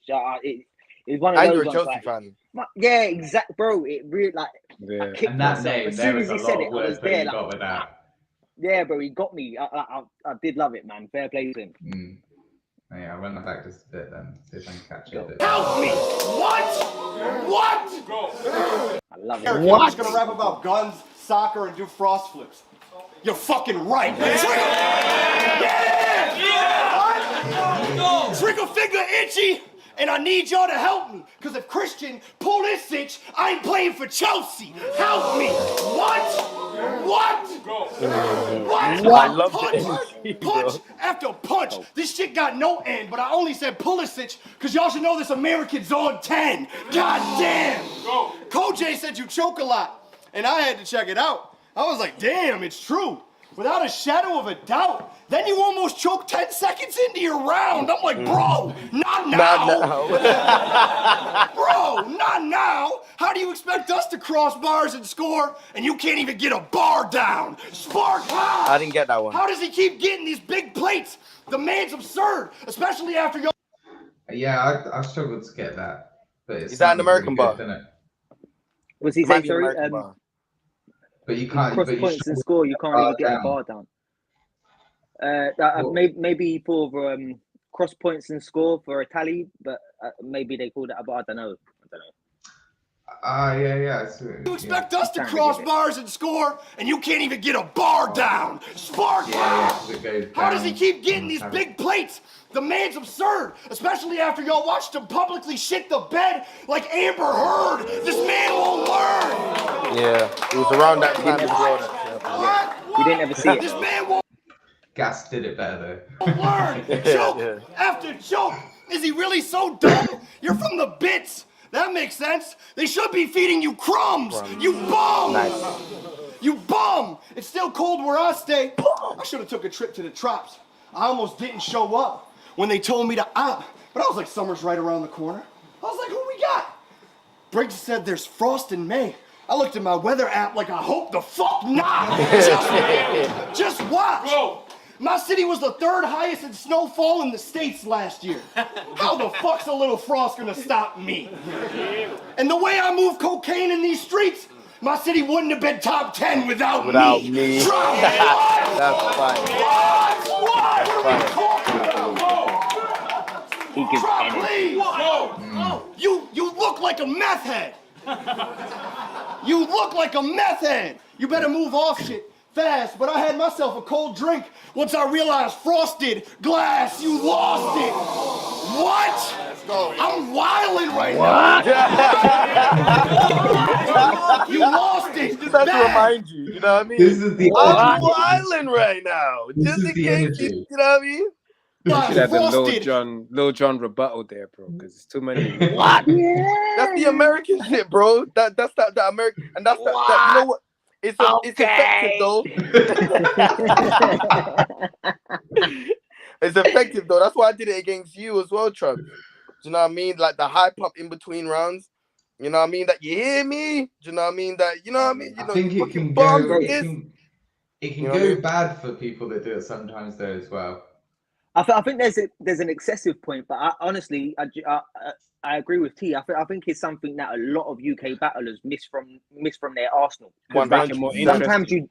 It's one of those. You're a ones, Chelsea like, fan. Yeah, exact, bro. It really, like, yeah. I kicked And that myself. name, As there soon is as a he said lot it, of I was words that there. you Like, got with that. yeah, bro, he got me. I did love it, man. Fair play to him. Yeah, I'll run that back just a bit then. See if I can catch it. Help me! What? I love it. I'm just gonna rap about guns, soccer, and do frost flips. You're fucking right. Trigger finger itchy, and I need y'all to help me. Because if Christian pull this itch, I ain't playing for Chelsea. Help me. What? I love Punch after punch. This shit got no end, but I only said Pulisic because y'all should know this American's on 10. God damn. Koj said you choke a lot, and I had to check it out. I was like, damn, it's true. Without a shadow of a doubt. Then you almost choked 10 seconds into your round. I'm like, bro, not now. Bro, not now. How do you expect us to cross bars and score, and you can't even get a bar down? Spark high. I didn't get that one. How does he keep getting these big plates? The man's absurd, especially after y'all. Yeah, I struggled to get that. But Is that an American bar? Was he saying, sorry? But you can't. Cross points and score, you can't even get a bar down. Maybe for cross points and score for a tally, but maybe they call that, but I don't know. Yeah. You expect us to cross bars and score, and you can't even get a bar down. Spark high. How does he keep getting these big plates? The man's absurd, especially after y'all watched him publicly shit the bed like Amber Heard. This man won't learn. Yeah, it was around that time as well. You didn't ever see it. This man won't Gas did it better though. learn. Joke after joke. Is he really so dumb? You're from the bits. That makes sense. They should be feeding you crumbs. You bum. Nice. You bum. It's still cold where I stay. I should have took a trip to the Trops. I almost didn't show up when they told me to opt, but I was like, summer's right around the corner. I was like, who we got? Briggs said there's frost in May. I looked at my weather app like, I hope the fuck not. Just watch. Go. My city was the 3rd highest in snowfall in the States last year. How the fuck's a little frost gonna stop me? And the way I move cocaine in these streets, my city wouldn't have been top 10 without me. Drop it. That's fine. What are we talking about? He gives Drop, please. You look like a meth head. You look like a meth head. You better move off shit fast, but I had myself a cold drink once I realized frosted glass, you lost it. What? I'm wildin' right now. You lost it. Just have to remind you, you know what I mean? This is the I'm wildin' right now. Just in case, you know what I mean? You should have the Lil Jon rebuttal there, bro, because it's too many. What? That's the American shit, bro. That's the American, and that's that. You know what? It's effective though. It's effective though. That's why I did it against you as well, Trump. Do you know what I mean? Like the hype up in between rounds. You know what I mean? That you hear me? Do you know what I mean? That you know what I mean? You know, I think you it can fucking go. bum It this. can You know what I go mean? bad for people that do it sometimes though as well. I think there's an excessive point, but I agree with T. I think it's something that a lot of UK battlers miss from their arsenal. 100%.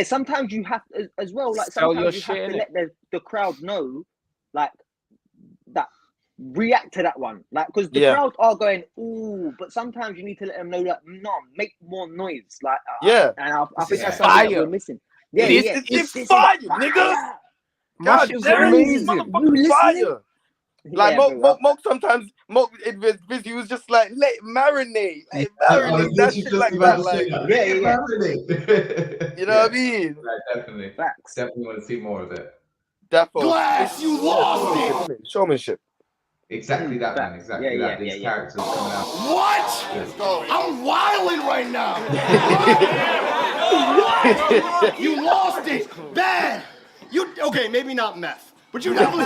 Sometimes you have as well. Like sometimes you have to let the crowd know, like that. React to that one, like because the crowd are going ooh, but sometimes you need to let them know that no, make more noise, like and I think that's something that we're missing. It's fire, nigga. God is damn, amazing. motherfucking fire. Like Moke sometimes he was just like let it marinate, that shit like that, like marinate. You know what I mean? Right, definitely. Definitely want to see more of it. Definitely. Glass, you lost it. Showmanship. Exactly that, man. Exactly that. These characters coming out. What? I'm wilding right now. What? You lost it. Bad. Okay, maybe not meth, but you definitely.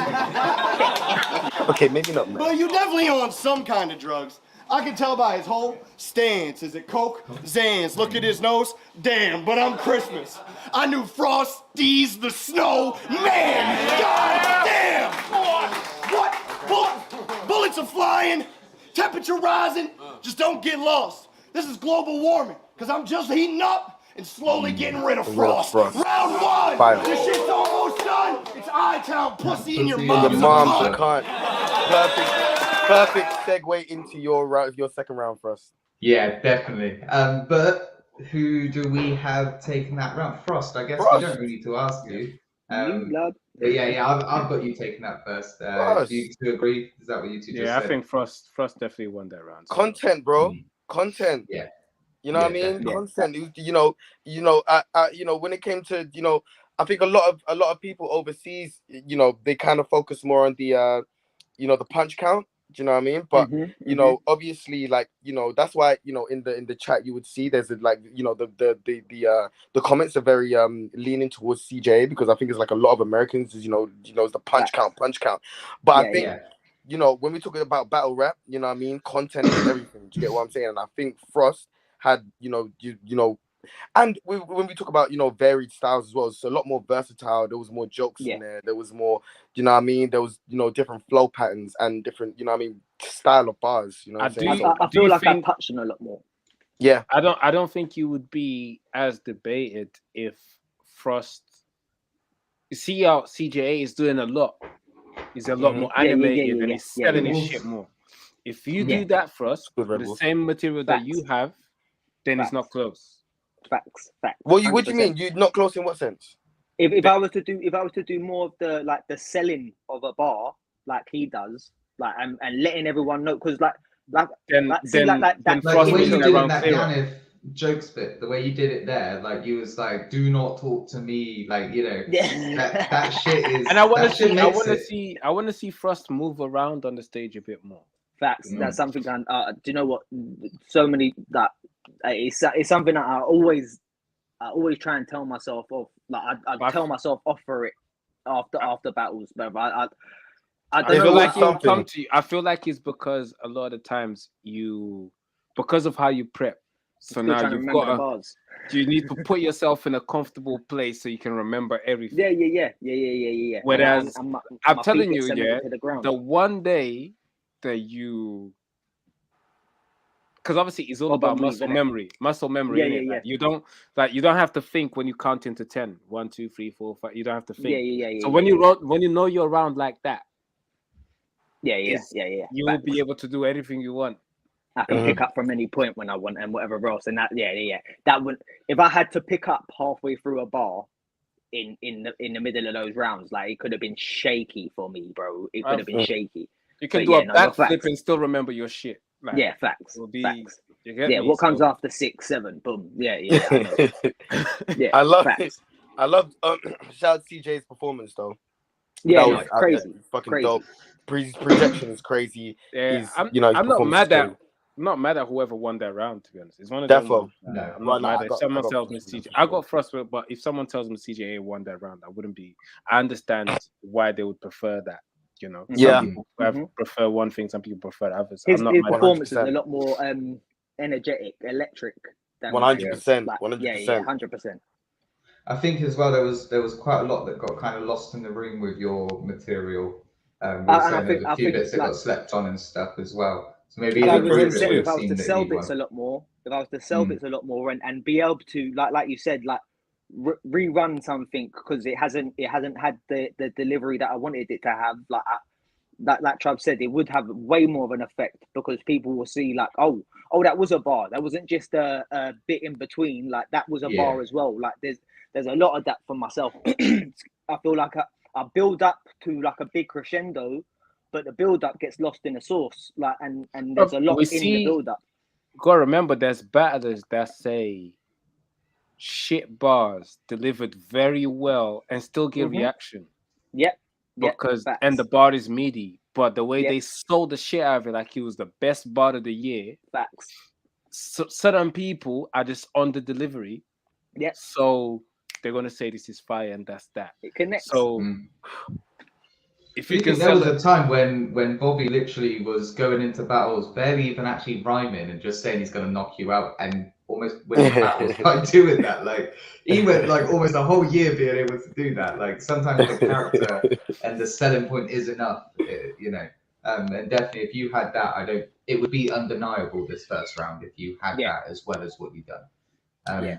Okay, maybe not meth. But you definitely on some kind of drugs. I can tell by his whole stance. Is it Coke? Zans. Look at his nose. Damn, but I'm Christmas. I knew Frosties the Snow. Man, god damn. What? Bullets are flying. Temperature rising. Just don't get lost. This is global warming. Because I'm just heating up and slowly getting rid of frost. Round one. Fire. This shit's almost done. It's I-Town pussy in your Your mom's mom's cunt. Perfect segue into your second round for us. Yeah, definitely. But who do we have taking that round? Frost. I guess we don't really need to ask you. But I've got you taking that first. Do you two agree? Is that what you two just said? Yeah, I think Frost definitely won that round. So. Content, bro. Content. Yeah. You know what I mean? Yeah. Content. You know, when it came to, I think a lot of people overseas, they kind of focus more on the the punch count. Do you know what I mean? But obviously, like that's why in the chat you would see there's the comments are very leaning towards CJA because I think it's like a lot of Americans it's the punch count. But I think when we talk about battle rap, you know what I mean, content is everything. Do you get what I'm saying? And I think Frost had and when we talk about varied styles as well, it's a lot more versatile. There was more jokes in there. There was more, you know what I mean. There was different flow patterns and different, style of bars. You know, what I'm saying? I feel like I touched on a lot more. Yeah, I don't think you would be as debated if Frost. You see how CJA is doing a lot. He's a lot more animated and he's selling his shit more. If you do that, Frost, with the same material that you have, then it's not close. Facts. What do you mean? You're not close in what sense? If I was to do more of the selling of a bar like he does, like and letting everyone know, because like the way you did that kind of jokes bit, the way you did it there, like you was like, "Do not talk to me," like that shit is. And I want to see Frost move around on the stage a bit more. Facts. That's something. Do you know what? So many that. It's something that I always try and tell myself off. Like I tell myself off for it after battles, but I feel like you come to you. I feel like it's because a lot of times because of how you prep. So now you need to put yourself in a comfortable place so you can remember everything. Yeah. Whereas I'm telling you, the one day that you. Because obviously it's all about muscle memory. Yeah. You don't have to think when you count into 10. 1, 2, 3, 4, 5. You don't have to think. So when you know you're around like that, you will be able to do anything you want. I can pick up from any point when I want and whatever else. And that would, if I had to pick up halfway through a bar in the middle of those rounds, like it could have been shaky for me, bro. It could have been shaky. You can do a backflip and still remember your shit. Like, facts. What comes after 6, 7? Boom. I love it. I love shout out CJ's performance though. Yeah, that was crazy. Fucking dope. Projection is crazy. Yeah, I'm not mad at whoever won that round. To be honest, it's one of them. I'm not mad if someone tells me CJ. I got Frost, but if someone tells me CJA won that round, I wouldn't be. I understand why they would prefer that. You know, Yeah. some people prefer one thing, some people prefer others. His I'm not performance is a lot more energetic, electric than 100%. like, 100%. Yeah, 100%. I think as well there was quite a lot that got kind of lost in the room with your material. We were saying there's a few bits that got slept on and stuff as well. So maybe if I was to sell bits a lot more, and be able to like you said, like rerun something because it hasn't had the delivery that I wanted it to have, like Trav said, it would have way more of an effect because people will see like, oh, that was a bar. That wasn't just a bit in between. Like that was a bar as well. Like there's a lot of that for myself. I feel like I build up to like a big crescendo, but the build up gets lost in the sauce. Like and there's a lot in the build up. Gotta remember, there's battlers that say shit bars delivered very well and still get reaction. Yep. Because and the bar is meaty, but the way they sold the shit out of it, like it was the best bar of the year. Facts. So certain people are just on the delivery. Yeah. So they're gonna say this is fire, and that's that. It connects. So if you can, there was a time when Bobby literally was going into battles, barely even actually rhyming, and just saying he's gonna knock you out, and almost winning battles by doing that. Like he went like almost a whole year being able to do that. Like sometimes the character and the selling point is enough, you know. And definitely, if you had that, it would be undeniable this first round if you had that as well as what you've done.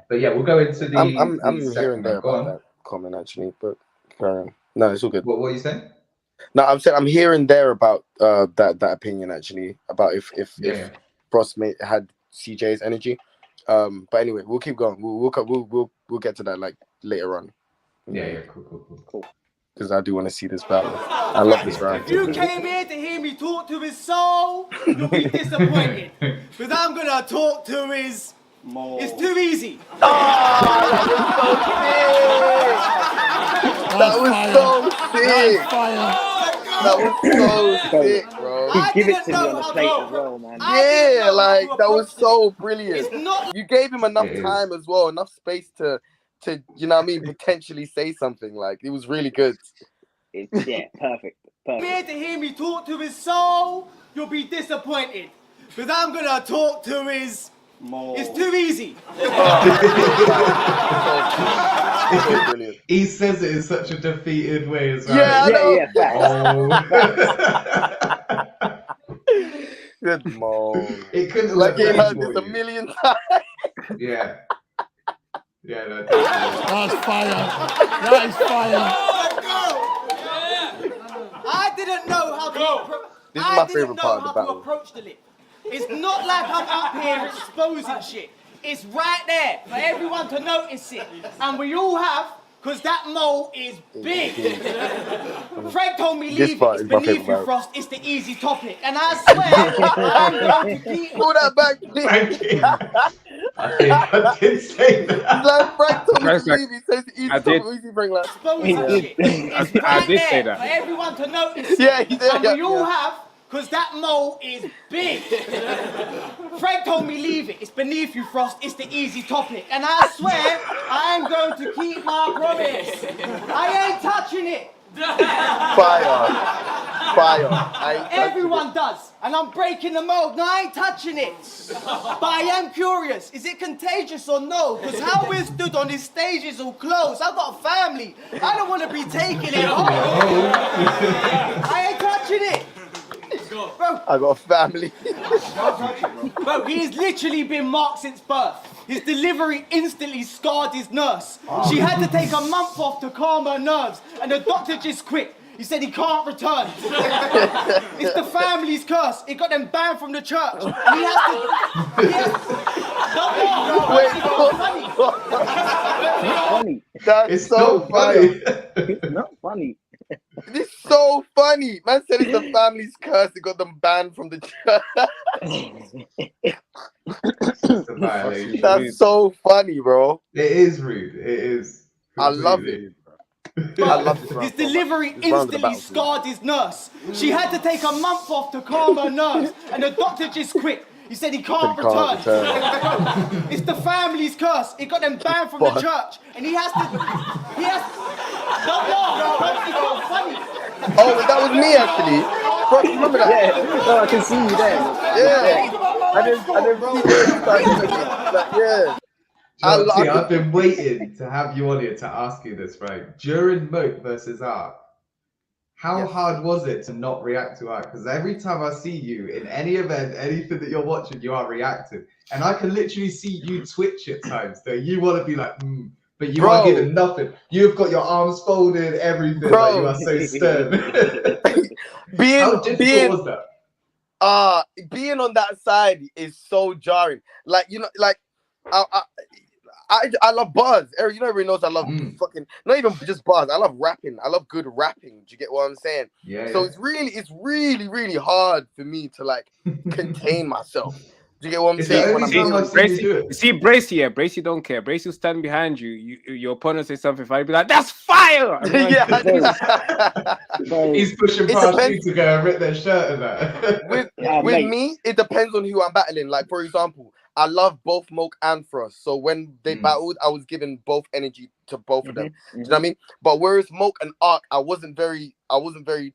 But yeah, we'll go into the. I'm hearing there about that comment actually, but no, it's all good. What are you saying? No, I'm hearing there about that opinion actually about if Frost had CJ's energy. But anyway, we'll keep going. We'll get to that like later on. Yeah, cool. Because I do want to see this battle. I love this round. If you came here to hear me talk to his soul, you'll be disappointed. Because I'm gonna talk to his. It's too easy. That was so sick. That was so sick, bro. Give it to me on the plate as well, man. Yeah, like that was so brilliant. You gave him enough time as well, enough space to you know what I mean, potentially say something. Like it was really good. Yeah, perfect. Here to hear me talk to his soul, you'll be disappointed. Because I'm gonna talk to his. It's too easy. He says it in such a defeated way as well. Good Mo. It couldn't like he heard for this you. a million times. Yeah, no, That's fire. That is fire. I didn't know how to. This is my favorite part of the how to battle. approach the lip. It's not like I'm up here exposing shit. It's right there for everyone to notice it. And we all have, because that mole is big. Frank told me leave it. It's beneath you, Frost. It's the easy topic. And I swear, I'm going to keep... Pull that back, please. I did say that. Like Frank told me to leave. He says the easy topic. Easy bring like... I did say that. For everyone to notice it. Yeah, he did. And we all have... Because that mole is big. Frank told me leave it. It's beneath you, Frost. It's the easy topic. And I swear, I am going to keep my promise. I ain't touching it. Fire. Everyone does. And I'm breaking the mold. No, I ain't touching it. But I am curious. Is it contagious or no? Because how we're stood on this stage is all close. I've got a family. I don't want to be taking it home. I ain't touching it. Bro. I got a family. Bro, he has literally been marked since birth. His delivery instantly scarred his nurse. She had to take a month off to calm her nerves, and the doctor just quit. He said he can't return. It's the family's curse. It got them banned from the church. And he has to... That's so funny. It's not funny. It's so funny. Man said it's the family's curse. It got them banned from the church. That's so funny, bro. It is rude. It is. I love it. I love this round. His delivery instantly scarred his nurse. She had to take a month off to calm her nerves, and the doctor just quit. He said he can't return. It's the family's curse. It got them banned from the church, and he has to. Don't laugh. It's not funny. that was me actually. Bro, remember that? Yeah, no, I can see you there. Yeah. I didn't See, I've been waiting to have you on here to ask you this, right? During Moke versus Ark, how hard was it to not react to Ark? Because every time I see you in any event, anything that you're watching, you are reacting. And I can literally see you twitch at times. That you want to be like, but you are giving nothing. You've got your arms folded, everything. Like you are so stern. How difficult was that? Being on that side is so jarring. Like, you know, like I love bars. You know, everyone knows I love fucking, not even just bars. I love rapping. I love good rapping. Do you get what I'm saying? Yeah. So it's really hard for me to like contain myself. Do you get what I'm saying? When see, Bracey, Bracey don't care. Bracey will stand behind you. Your opponent say something funny, be like, "That's fire!" He's pushing past you to go and rip their shirt and that. With me, it depends on who I'm battling. Like, for example, I love both Moke and Frost. So when they battled, I was giving both energy to both of them. Do you know what I mean? But whereas Moke and Ark, I wasn't very familiar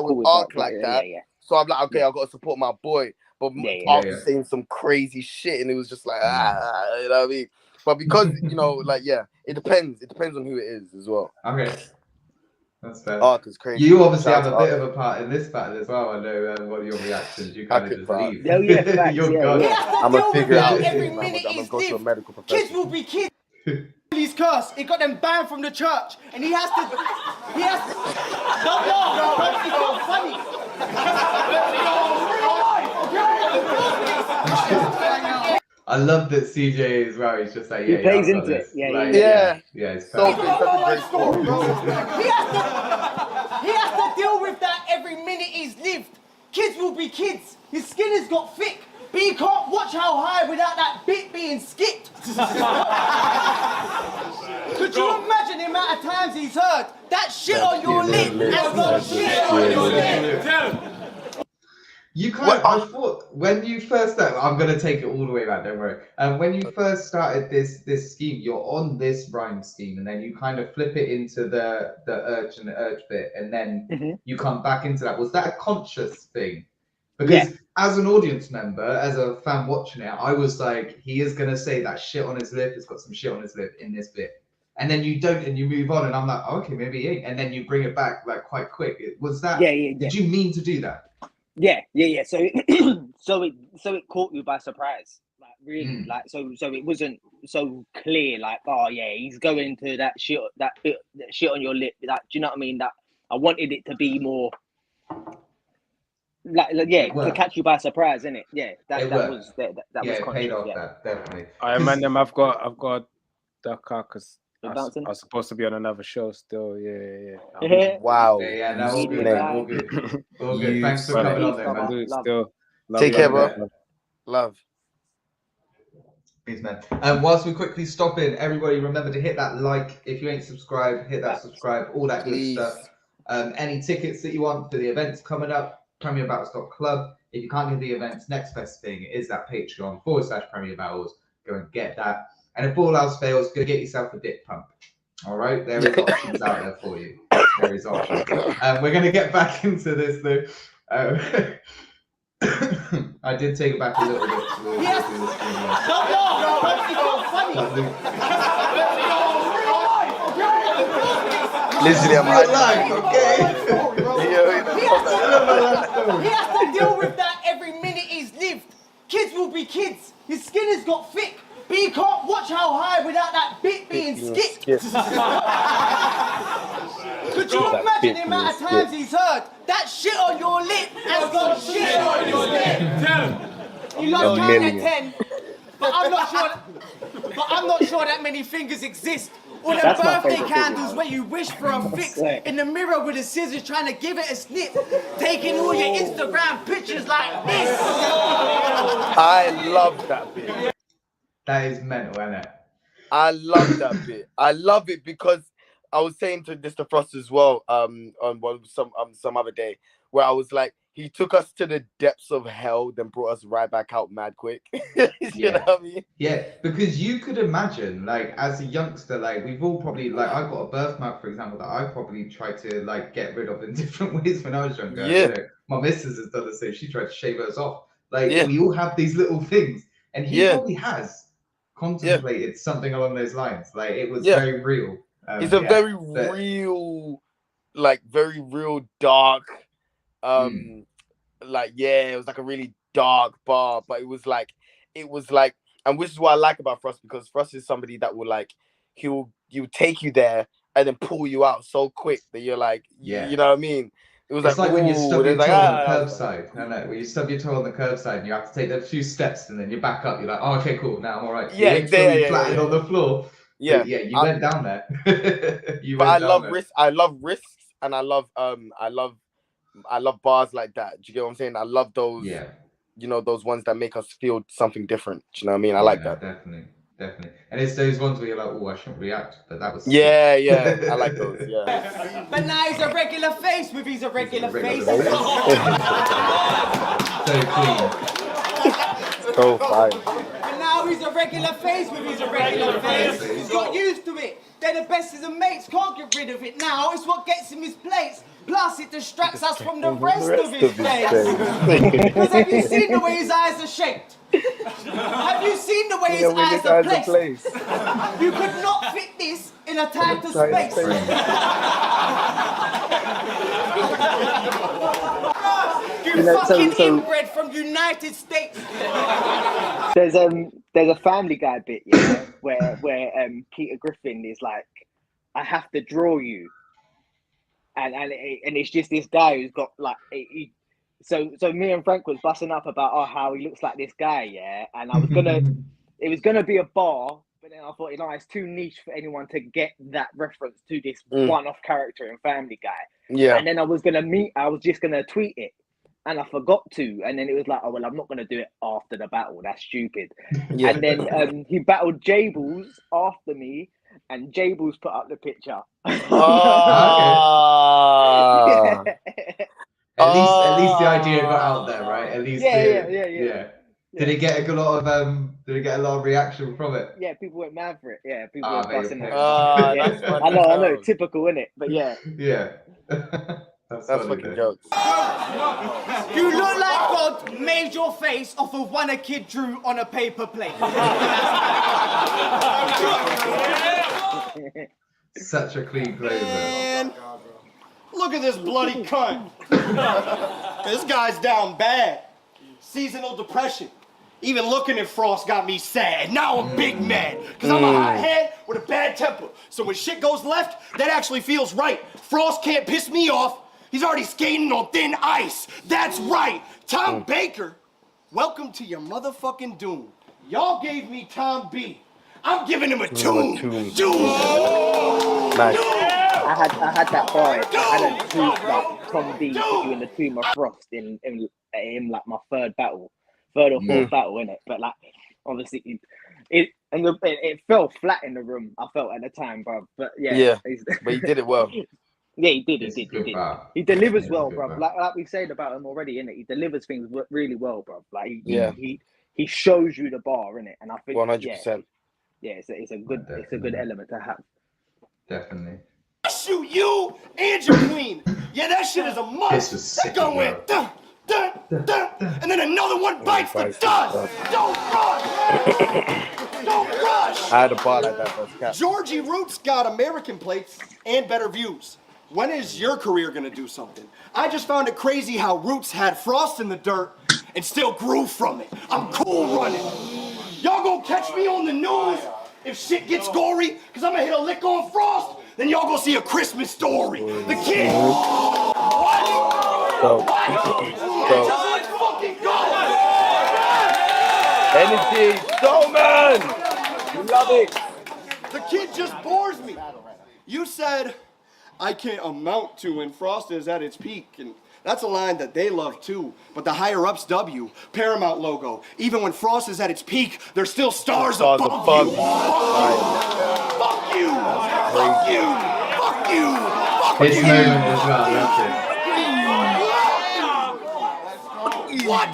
with Ark like that. So I'm like, okay, I've got to support my boy. But Ark was saying some crazy shit, and it was just like, you know what I mean? But because, you know, like, it depends. It depends on who it is as well. Okay. That's fair. Ark is crazy. You obviously have a bit of a part in this battle as well. I know one of your reactions. You kind of just leave. You're gone. I'm going to figure it out. I'm going to go to a medical professional. Kids will be kids. He's cursed. It got them banned from the church, and he has to. Don't laugh. It's not funny. I love that CJ as well. He's just like, he plays into it. It's so good. He has to deal with that every minute he's lived. Kids will be kids. His skin has got thick, but he can't watch how high without that bit being skipped. Could you imagine the amount of times he's heard that shit on your lip and got shit on your lip? You kind of, I thought when you first started, I'm going to take it all the way back, don't worry. When you first started this scheme, you're on this rhyme scheme, and then you kind of flip it into the urge and the urge bit, and then you come back into that. Was that a conscious thing? Because as an audience member, as a fan watching it, I was like, he is going to say that shit on his lip, it's got some shit on his lip in this bit. And then you don't, and you move on, and I'm like, okay, maybe he ain't. And then you bring it back like quite quick. Was that, did you mean to do that? Yeah. So it caught you by surprise, like really, like so it wasn't so clear, like, oh yeah, he's going to that shit on your lip. Like, do you know what I mean? That I wanted it to be more to catch you by surprise, innit? Yeah, that was conscious. Paid off that, definitely. I man, them. I've got duck car because I was supposed to be on another show still. Yeah. Wow. Yeah, no, all good. All good. Thanks for coming on there, man. Still, take care, bro. Love. Peace, man. Whilst we quickly stop in, everybody remember to hit that like. If you ain't subscribed, hit that subscribe, all that good stuff. Any tickets that you want for the events coming up, PremierBattles.club. If you can't get the events, next best thing is that Patreon/Premier Battles. Go and get that. And if all else fails, go get yourself a dick pump. All right, there is options out there for you. There is options. We're going to get back into this though. I did take it back a little bit. Literally, I'm He has to deal with that every minute he's lived. Kids will be kids. His skin has got thick, but he can't watch how high without that bit being skipped. Could you imagine the amount of times he's heard that shit on your lip and got shit on your lip? He lost count at 10, but I'm not sure that many fingers exist. Or the birthday candles where you wish for a fix in the mirror with the scissors trying to give it a snip, taking all your Instagram pictures like this. I love that bit. That is mental, isn't it? I love that bit. I love it because I was saying to Frost as well, on some other day, where I was like, he took us to the depths of hell, then brought us right back out mad quick. You know what I mean? Yeah, because you could imagine, like, as a youngster, like, we've all probably, like, I've got a birthmark, for example, that I probably tried to, like, get rid of in different ways when I was younger. Yeah. You know, my missus has done the same. She tried to shave hers off. Like, Yeah. we all have these little things. And he Yeah. probably has contemplated something along those lines. Like, it was Yeah. very real. It's a very real, like, very real dark, like, yeah, it was like a really dark bar, but it was like, and which is what I like about Frost, because Frost is somebody that will, like, he'll take you there and then pull you out so quick that you're like, you know what I mean? It was It's like when you stub your toe like, on the curbside. No, when you stub your toe on the curbside and you have to take a few steps and then you're back up. You're like, oh, okay, cool. Now I'm all right. Yeah, you ain't fully flattened on the floor. Yeah, But yeah, you went down there. But I love risks. I love risks, and I love bars like that. Do you get what I'm saying? I love those. Yeah. You know, those ones that make us feel something different. Do you know what I mean? I like that. Definitely. And it's those ones where you're like, oh, I shouldn't react, but that was. Yeah, I like those. Yeah. But now he's a regular face with his irregular face. So clean. So fine. And now he's a regular face with his irregular face. He's got used to it. They're the best of the mates, can't get rid of it now. It's what gets him his place. Plus, it distracts us from the rest of his face. Because have you seen the way his eyes are shaped? Have you seen the way his eyes are placed? You could not fit this in a tighter space. You fucking inbred from United States. There's a Family Guy bit, yeah, where Peter Griffin is like, I have to draw you, and it's just this guy who's got like so me and Frank was busting up about how he looks like this guy, yeah, and it was gonna be a bar, but then I thought, it's too niche for anyone to get that reference to this one-off character in Family Guy. Yeah. And then I was just gonna tweet it, and I forgot to, and then it was like, oh well, I'm not gonna do it after the battle. That's stupid. Yeah. And then he battled Jables after me, and Jables put up the picture. Oh. At least the idea got out there, right? At least. Yeah. Did it get a lot of reaction from it? Yeah, people went mad for it. Yeah, people were busting it. That's funny. I know, typical, innit? But yeah. Yeah. That's fucking jokes. You look like God made your face off of one a kid drew on a paper plate. Such a clean closer. Man, look at this bloody cunt. This guy's down bad. Seasonal depression. Even looking at Frost got me sad. Now I'm big mad. Because I'm a hothead with a bad temper. So when shit goes left, that actually feels right. Frost can't piss me off. He's already skating on thin ice. That's right. Tom Baker, welcome to your motherfucking doom. Y'all gave me Tom B. I'm giving him a tomb. Doom. Nice. I had that bar. I had a tweet like Tom B put you in the tomb of Frost in like my third or fourth battle, innit? But like obviously it fell flat in the room, I felt at the time, bro. But yeah. But he did it well. Yeah, he did. He delivers well, bro. Like we said about him already, innit? He delivers things really well, bro. Like he shows you the bar, innit? And I think 100%. Yeah, it's a good element to have. Definitely. Shoot you and your queen. Yeah, that shit is a must. This was sick, That go in. Dun, dun, dun, and then another one bites the dust. Don't rush. Don't rush. I had a bar like that first cap. Georgie Roots got American plates and better views. When is your career gonna do something? I just found it crazy how Roots had Frost in the dirt and still grew from it. I'm cool running. Y'all gonna catch me on the news if shit gets gory, because I'm gonna hit a lick on Frost, then y'all gonna see A Christmas Story. The kid. What? Let's fucking go. Energy, go man. You love it. The kid just bores me. You said, I can't amount to when Frost is at its peak, and that's a line that they love too, but the higher-ups W, Paramount logo. Even when Frost is at its peak, there's still stars above you. Fuck you! Fuck you! Fuck you! Fuck you! Fuck His you! moment as well, that's it. What?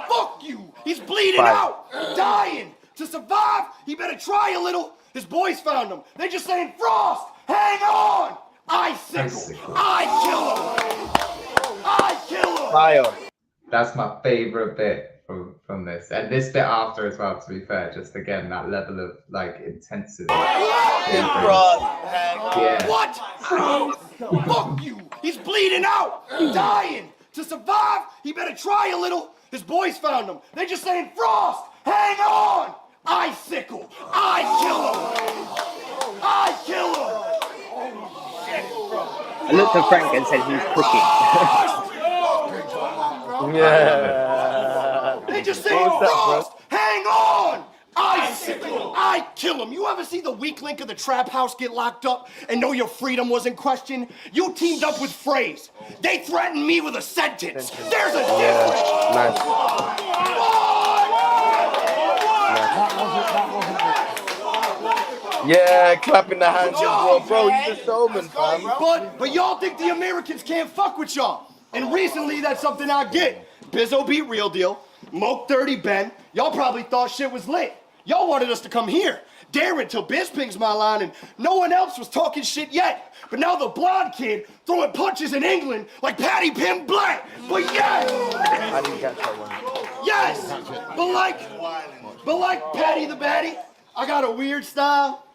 Fuck you! He's bleeding out, dying. To survive, he better try a little. His boys found him. They just saying, Frost, hang on! Icicle! I kill him! Fire. That's my favorite bit from this, and this bit after as well. To be fair, just again that level of like intensity. Yeah. What? Fuck you! He's bleeding out, dying. To survive, he better try a little. His boys found him. They just saying, Frost, hang on! Icicle! I kill him! I looked at Frank and said he's cooking. Yeah. They just say, Frost, hang on! Icicle! I kill him! You ever see the weak link of the trap house get locked up and know your freedom was in question? You teamed up with Phrase. They threatened me with a sentence. There's a difference! Nice. Yeah, clapping the hands as well, bro. He's a showman, fam. But y'all think the Americans can't fuck with y'all. And recently, that's something I get. Bizzo beat Real Deal, Moke 30 Ben. Y'all probably thought shit was lit. Y'all wanted us to come here. Daring till Biz pings my line and no one else was talking shit yet. But now the blonde kid throwing punches in England like Patty Pim Black. But yes! I didn't catch that one. Yes! But like Patty the Batty, I got a weird style.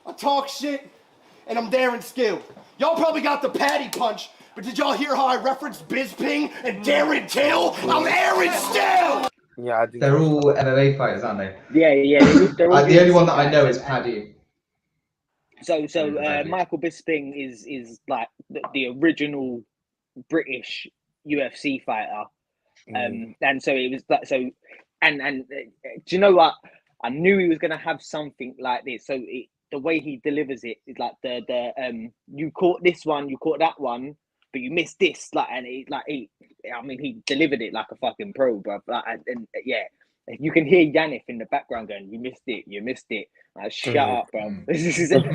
I talk shit, and I'm daring skilled. Y'all probably got the Patty punch, but did y'all hear how I referenced Bizping and Darren Till? I'm Aaron Still! Yeah, I do. They're all MMA fighters, aren't they? Yeah. They're all The only one that I know is Paddy. So Michael Bisping is like the original British UFC fighter, and so it was like so, and do you know what? I knew he was gonna have something like this. So the way he delivers it is like the you caught this one, you caught that one, but you missed this. Like and he delivered it like a fucking pro, bro. Like, and yeah. You can hear Yannick in the background going, "You missed it, you missed it." Like, shut up, bro. This isn't your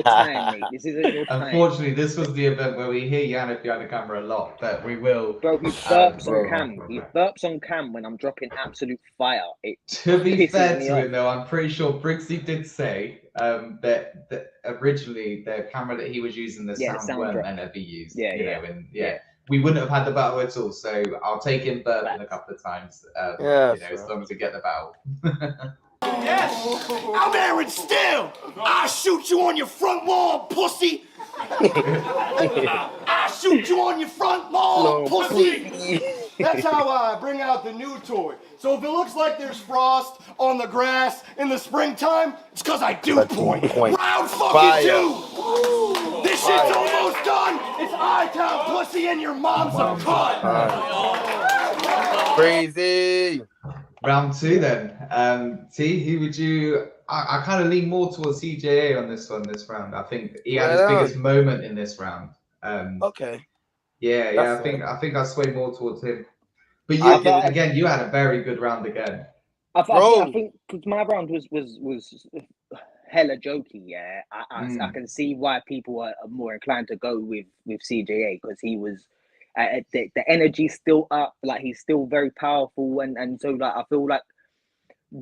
time, mate. This isn't your time. Unfortunately, this was the event where we hear Yannick behind the camera a lot, but we will. Bro, he burps on cam. He burps on cam when I'm dropping absolute fire. To be fair to him, though, I'm pretty sure Briggsy did say that originally the camera that he was using, the sound weren't meant to be used. Yeah. We wouldn't have had the battle at all, so I'll take him burping a couple of times. As long as we get the battle. Yes! I'm Aaron Still! I shoot you on your front lawn, pussy! I shoot you on your front lawn, pussy! That's how I bring out the new toy. So if it looks like there's frost on the grass in the springtime, it's because I do point. Round fucking two! This shit's almost done! It's I-Town, pussy, and your mom's a cunt! Crazy! Round two then. T, who would you... I kind of lean more towards CJA on this round. I think he had his biggest moment in this round. Okay. Yeah, I think I sway more towards him. But you you had a very good round again. I think because my round was hella jokey. Yeah, I can see why people are more inclined to go with CJA because he was the energy's still up. Like he's still very powerful, and so like I feel like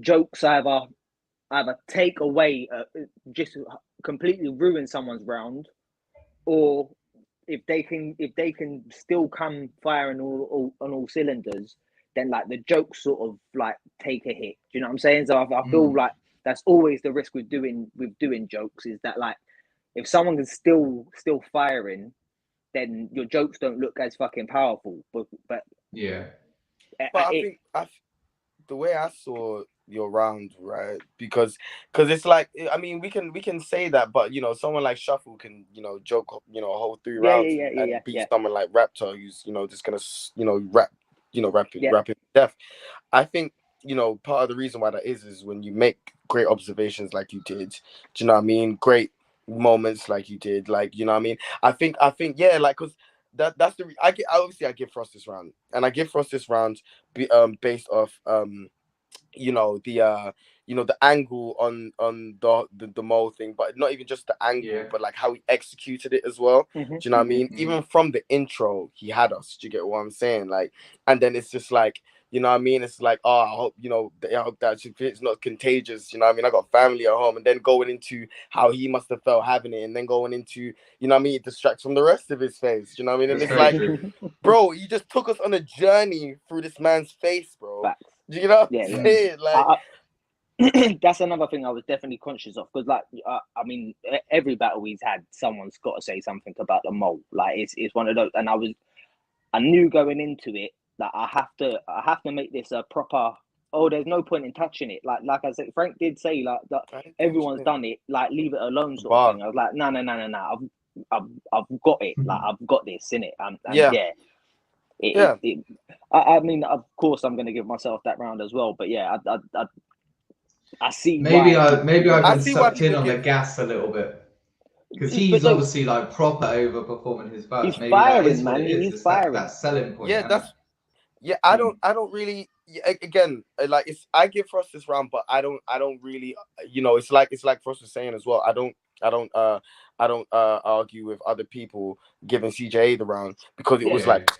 jokes either take away just completely ruin someone's round, or if they can still come firing on all cylinders, then like the jokes sort of like take a hit. Do you know what I'm saying? So I feel like that's always the risk with doing jokes is that like if someone is still firing, then your jokes don't look as fucking powerful. But yeah. But I think the way I saw your round, right? Because it's like, I mean, we can say that, but you know, someone like Shuffle can, you know, joke, you know, a whole 3 rounds and beat someone like Raptor who's, you know, just gonna, you know, rap it to death. I think, you know, part of the reason why that is when you make great observations like you did. Do you know what I mean? Great moments like you did, like, you know what I mean? I think yeah, like, because that's the I give Frost this round, and I give Frost this round based off you know, the you know, the angle on the mole thing, but not even just the angle, but like how he executed it as well. Do you know what I mean? Even from the intro, he had us. Do you get what I'm saying? Like, and then it's just like, you know what I mean? It's like, oh, I hope, you know, I hope that it's not contagious. You know what I mean? I got family at home, and then going into how he must have felt having it, and then going into, you know what I mean? It distracts from the rest of his face. You know what I mean? And it's like, bro, he just took us on a journey through this man's face, bro. Do you know what I'm saying? Like, that's another thing I was definitely conscious of, because like I mean, every battle he's had, someone's got to say something about the mole. Like it's one of those, and I knew going into it that I have to make this a proper. Oh, there's no point in touching it. Like I said, Frank did say like that everyone's done it. Like leave it alone, sort of thing. I was like, no. I've got it. Like I've got this in it. And I mean, of course, I'm going to give myself that round as well. But yeah, I see. Maybe I've been sucked in on the gas a little bit, because he's obviously like proper overperforming his verse. He's Maybe firing, that is man. what it is. He's It's firing. that selling point. I don't really. Again, like I give Frost this round, but I don't really. You know, it's like Frost was saying as well. I don't argue with other people giving CJA the round, because it was like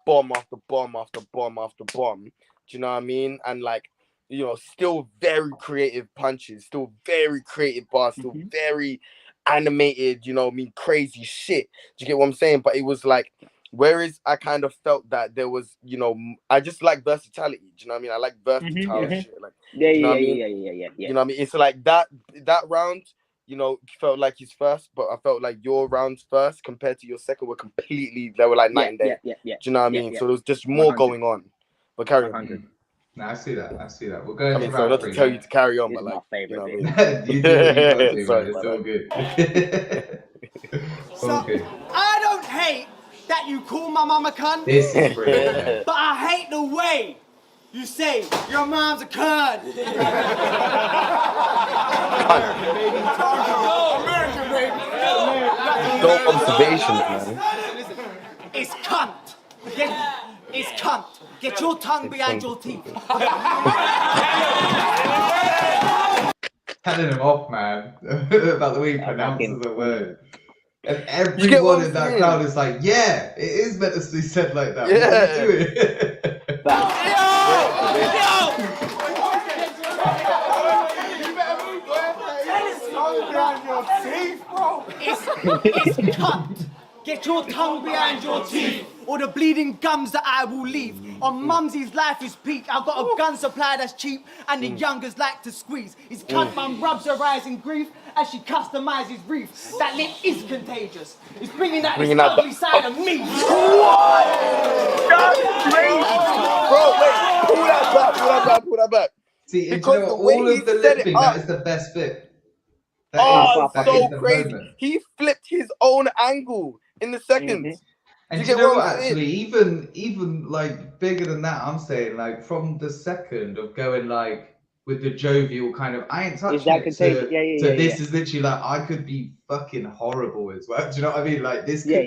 bomb after bomb after bomb after bomb. Do you know what I mean? And like, you know, still very creative punches, still very creative bars, still very animated, you know, I mean, crazy shit. Do you get what I'm saying? But it was like, whereas I kind of felt that there was, you know, I just like versatility. Do you know what I mean? I like versatile shit. Like, yeah. You know what I mean? It's like that round, you know, felt like his first, but I felt like your rounds first compared to your second were completely, they were like night and day. Do you know what I mean? So there was just more going on. But carry on. No, I see that. We're going. I mean, so not to tell you to carry on, but like, you know what I mean? you gotta do, man. It's all good. So, I don't hate that you call my mama cunt. This is brilliant. But I hate the way you say your mom's a cunt. American, baby. No observations, man. It's cunt. It's cunt. Get your tongue behind your teeth. Telling him off, man, about the way he pronounces the word. And everyone in that crowd is like, yeah, it is meant to be said like that. Yeah. What are you doing? It's cunt. Get your tongue behind your teeth, or the bleeding gums that I will leave. On Mumsy's life is peak. I've got a gun supply that's cheap, and the youngers like to squeeze. His cunt mum rubs her eyes in grief as she customizes brief. That lip is contagious. It's bringing out this ugly side of me. What? That's crazy. Bro, wait, pull that back. See, you know, all of the lip thing, that is the best bit. That is so crazy. Moment. He flipped his own angle in the second. And you know what, actually, even like bigger than that, I'm saying, like from the second of going like with the jovial kind of, I ain't touching it, to this is literally like, I could be fucking horrible as well. Do you know what I mean? Like this could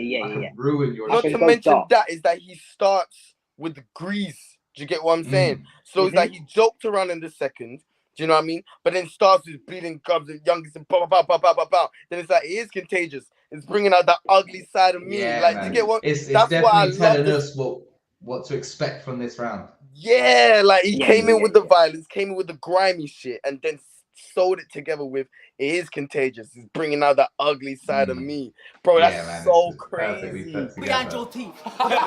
ruin your life. Not to mention that is that he starts with the grease. Do you get what I'm saying? So it's like he joked around in the second. Do you know what I mean? But then starts with bleeding gums and youngest and pow. Then it's like, it is contagious. It's bringing out that ugly side of me. Like, man. You get what? It's definitely telling us what to expect from this round. Yeah, like he came in with the violence, came in with the grimy shit, and then sewed it together with, it is contagious. It's bringing out that ugly side of me. Bro, that's man, so crazy. Behind your teeth. So crazy.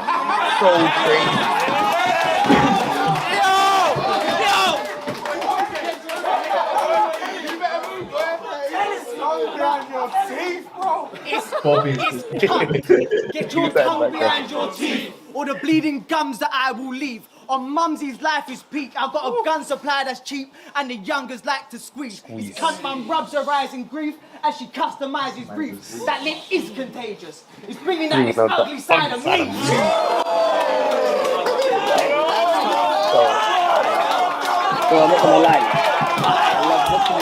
It's cunt. Get your tongue behind your teeth, or the bleeding gums that I will leave. On Mumsy's life is peak. I've got a gun supply that's cheap, and the youngers like to squeeze. His cunt mum rubs her eyes in grief as she customizes brief. That lip is contagious. It's bringing out this ugly side of me. So I'm not gonna lie. I love watching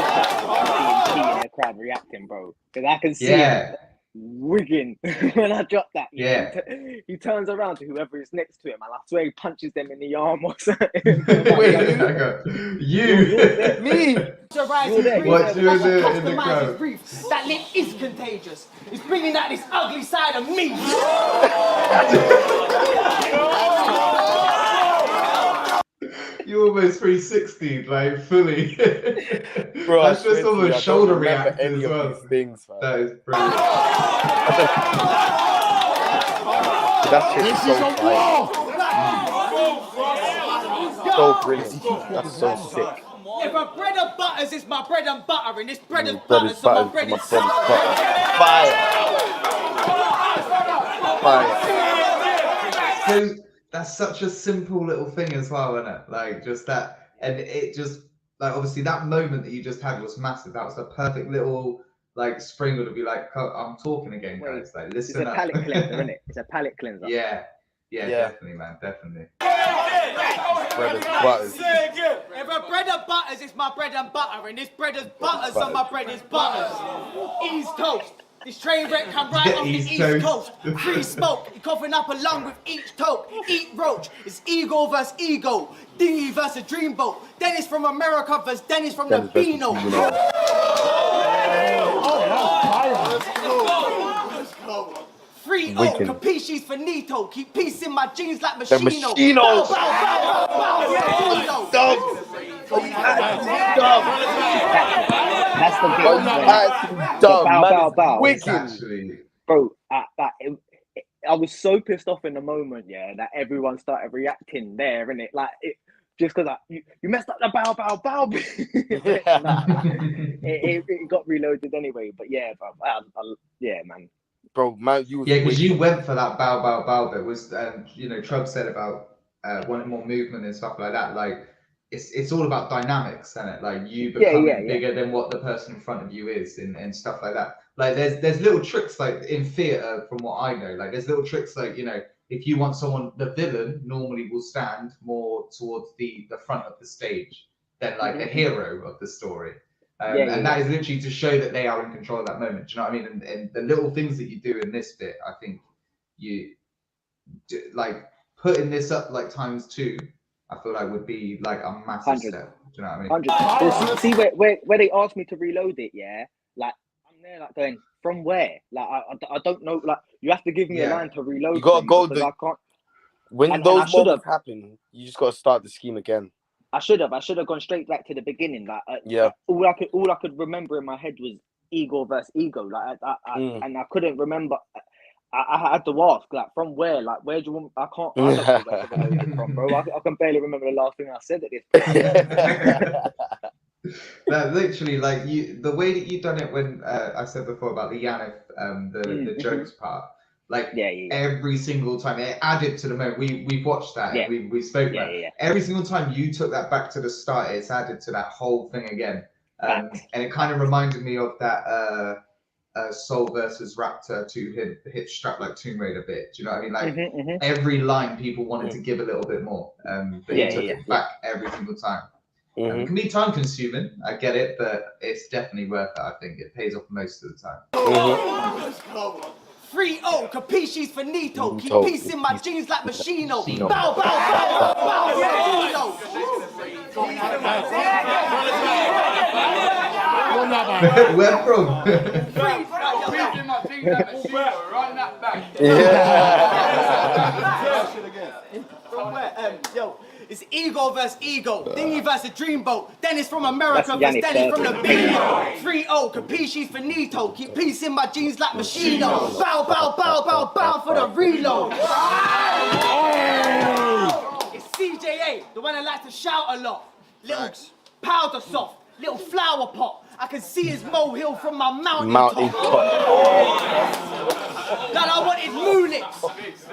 this crowd reacting, bro, because I can see it wigging when I dropped that. Yeah. He turns around to whoever is next to him, and I swear he punches them in the arm or something. You. Me. What you doing in the crowd? That lip is contagious. It's bringing out this ugly side of me. You almost 360, like fully. Bro, that's just almost shoulder reaction as well. Things, that is brilliant. That's just so fire. So brilliant. That's so sick. If my bread and butters is my bread and butter, and this bread and butter, so my bread is fire. So that's such a simple little thing as well, isn't it? Like just that, and it just like obviously that moment that you just had was massive. That was the perfect little like sprinkle to be like, oh, I'm talking again, guys. Like listen up. It's a palate cleanser, isn't it? It's a palate cleanser. Yeah, definitely, man, definitely. Bread and butters. If my bread and butters is my bread and butter, and this bread is butters, so my bread is butters. East Coast. This train wreck come right off the East Coast. Free smoke, you coughing up a lung with each toke. Eat roach, it's ego versus ego. Dinghy versus dreamboat. Dennis from America versus Dennis from the Beano. Free O, capisces finito. Keep peace in my jeans like Machino. Bow, bow, bow, bow, bow, That's the bit. Bow. Bro, I was so pissed off in the moment, yeah, that everyone started reacting there, innit? Like, just because you messed up the bow. it got reloaded anyway, but yeah, bro, yeah, man. Bro, man, you because you went for that bow bit. Was you know, Trub said about wanting more movement and stuff like that. Like it's all about dynamics, isn't it? Like you becoming bigger than what the person in front of you is, and stuff like that. Like there's little tricks like in theatre, from what I know. Like there's little tricks like, you know, if you want someone, the villain normally will stand more towards the front of the stage than like a hero of the story. And that is literally to show that they are in control of that moment. Do you know what I mean? And the little things that you do in this bit, I think you do, like putting this up like ×2. I feel like would be like a massive step. Do you know what I mean? 100. Well, see where they asked me to reload it, yeah. Like I'm there, like going from where? Like I don't know. Like you have to give me a line to reload. You gotta go. I can't. When those moments happen, you just gotta start the scheme again. I should have gone straight back to the beginning. Like all I could remember in my head was ego versus ego. Like and I couldn't remember. I had to ask, like, from where? Like, where do you want? I don't know where to reload it from, bro. I can barely remember the last thing I said at this point. That literally, like the way that you done it when I said before about the Yannick, the jokes part. Like every single time it added to the moment. We've watched that. Yeah. We spoke about it. Every single time you took that back to the start, it's added to that whole thing again. And it kind of reminded me of that Soul versus Raptor to hit strap like Tomb Raider bit. Do you know what I mean? Like every line people wanted to give a little bit more. But you took it back every single time. It can be time consuming, I get it, but it's definitely worth it. I think it pays off most of the time. 3-0, capisces finito. Keep peace in my jeans like Machino. Bow, bow, bow, bow, Where from? From where? Yo, it's ego versus ego. Dinghy versus dreamboat. Dennis from America versus Dennis from the Beano. 3-0, capisces finito. Keep peace in my jeans like Machino. Bow, bow, bow, bow, bow for the reload. It's CJA, the one that likes to shout a lot. Little powder soft, little flower pot. I can see his molehill from my mountain top. That I wanted moo lips.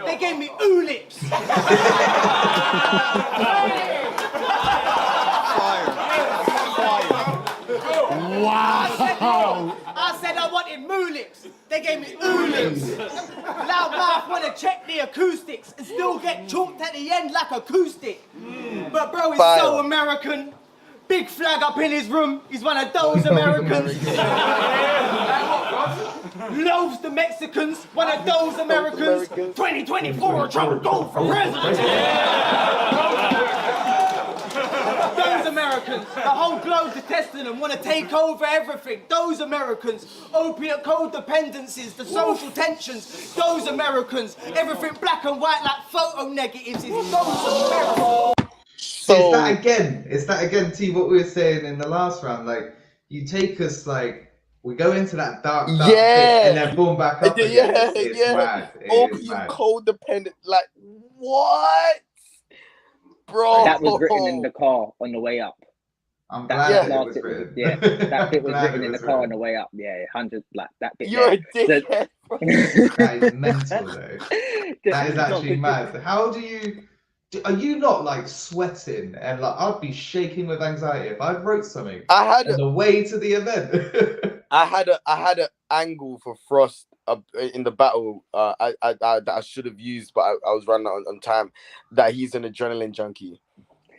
They gave me oo lips. Wow. I said I wanted moo lips. They gave me oo lips. Loud mouth wanna check the acoustics and still get chunked at the end like acoustic. But bro is so American. Big flag up in his room. He's one of those Americans. Loaves the Mexicans, one of those Americans. 2024 trying to go for president. Those Americans, the whole globe detesting them, want to take over everything. Those Americans, opiate codependencies, the social tensions. Those Americans, everything black and white like photo negatives. It's those Americans. It's that again, T, what we were saying in the last round. Like, you take us, like, we go into that dark pit and then boom, back up again. It's mad. Opium codependent. Like, what? Bro. That was written in the car on the way up. I'm glad it was written. Yeah, that bit was written in the car on the way up. Yeah, 100, like, that bit. You're a dickhead. That is mental, though. That is actually mad. How do you... Are you not like sweating and like I'd be shaking with anxiety if I wrote something on the way to the event? I had an angle for Frost in the battle that I should have used, but I was running out on time. That he's an adrenaline junkie.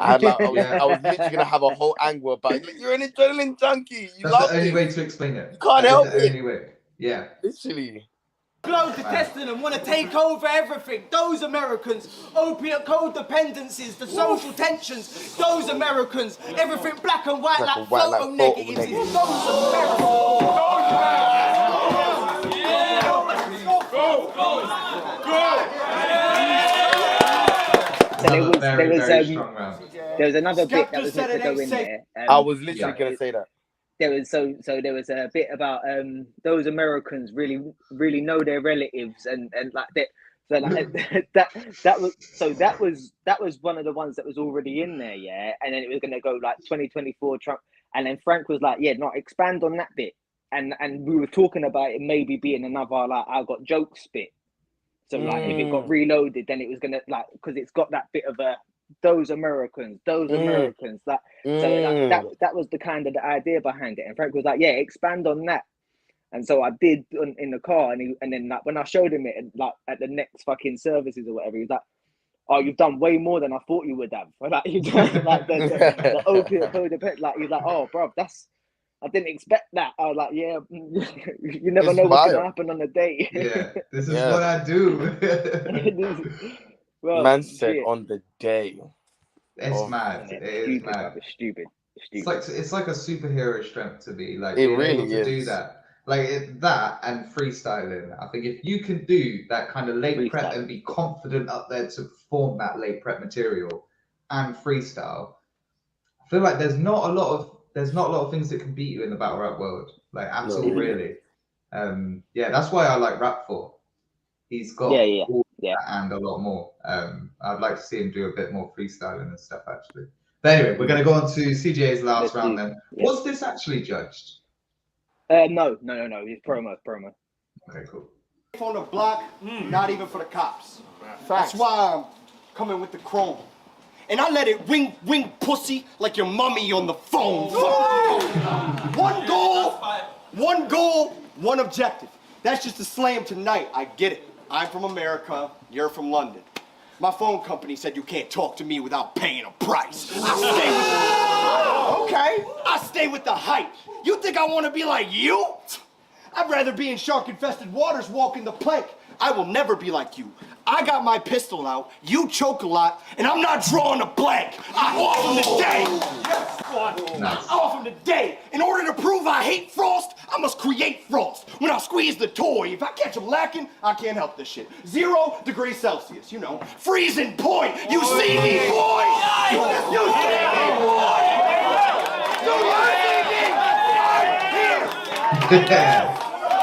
I was literally gonna have a whole angle about it. You're an adrenaline junkie. That's the only way to explain it. You can't help it. Only way. Yeah. Literally. Globe detesting them, want to take over everything. Those Americans, opiate codependencies, the social tensions. Those Americans, everything black and white like photo negatives. It's those Americans. There was another bit that was meant to go in there. I was literally gonna say that. There was there was a bit about those Americans really know their relatives and like that. So like that was one of the ones that was already in there, yeah. And then it was gonna go like 2024 Trump, and then Frank was like, yeah, not expand on that bit. And we were talking about it maybe being another like I got jokes bit. So like if it got reloaded, then it was gonna like because it's got that bit of a those Americans, that so that was the kind of the idea behind it. And Frank was like, yeah, expand on that. And so I did in the car, and then like when I showed him it like at the next fucking services or whatever, he was like, oh, you've done way more than I thought you would have. Like you've done like the opiate codependent, like he's like, oh bro, I didn't expect that. I was like, yeah, you never know what's gonna happen on the day. Yeah, this is what I do. Well, man said on the day. It's mad. It is mad. It's stupid. It's like a superhero strength to be like it really to do that. Like that and freestyling. I think if you can do that kind of late prep and be confident up there to perform that late prep material and freestyle, I feel like there's not a lot of things that can beat you in the battle rap world. Like at all, really. Yeah, that's why I like Rap 4. He's got all that and a lot more. I'd like to see him do a bit more freestyling and stuff, actually. But anyway, we're going to go on to CJA's last round then. Yeah. Was this actually judged? No. It's promo. Okay, cool. On the block, not even for the cops. That's why I'm coming with the chrome. And I let it wing pussy like your mummy on the phone. One goal, one objective. That's just a slam tonight. I get it. I'm from America, you're from London. My phone company said you can't talk to me without paying a price. I stay with the hype. You think I want to be like you? I'd rather be in shark-infested waters walking the plank. I will never be like you. I got my pistol out, you choke a lot, and I'm not drawing a blank. I'm off him today. I'm off him today. In order to prove I hate Frost, I must create Frost. When I squeeze the toy, if I catch him lacking, I can't help this shit. 0 degrees Celsius, you know. Freezing point. You see me, boy? You see me, boy? You see me?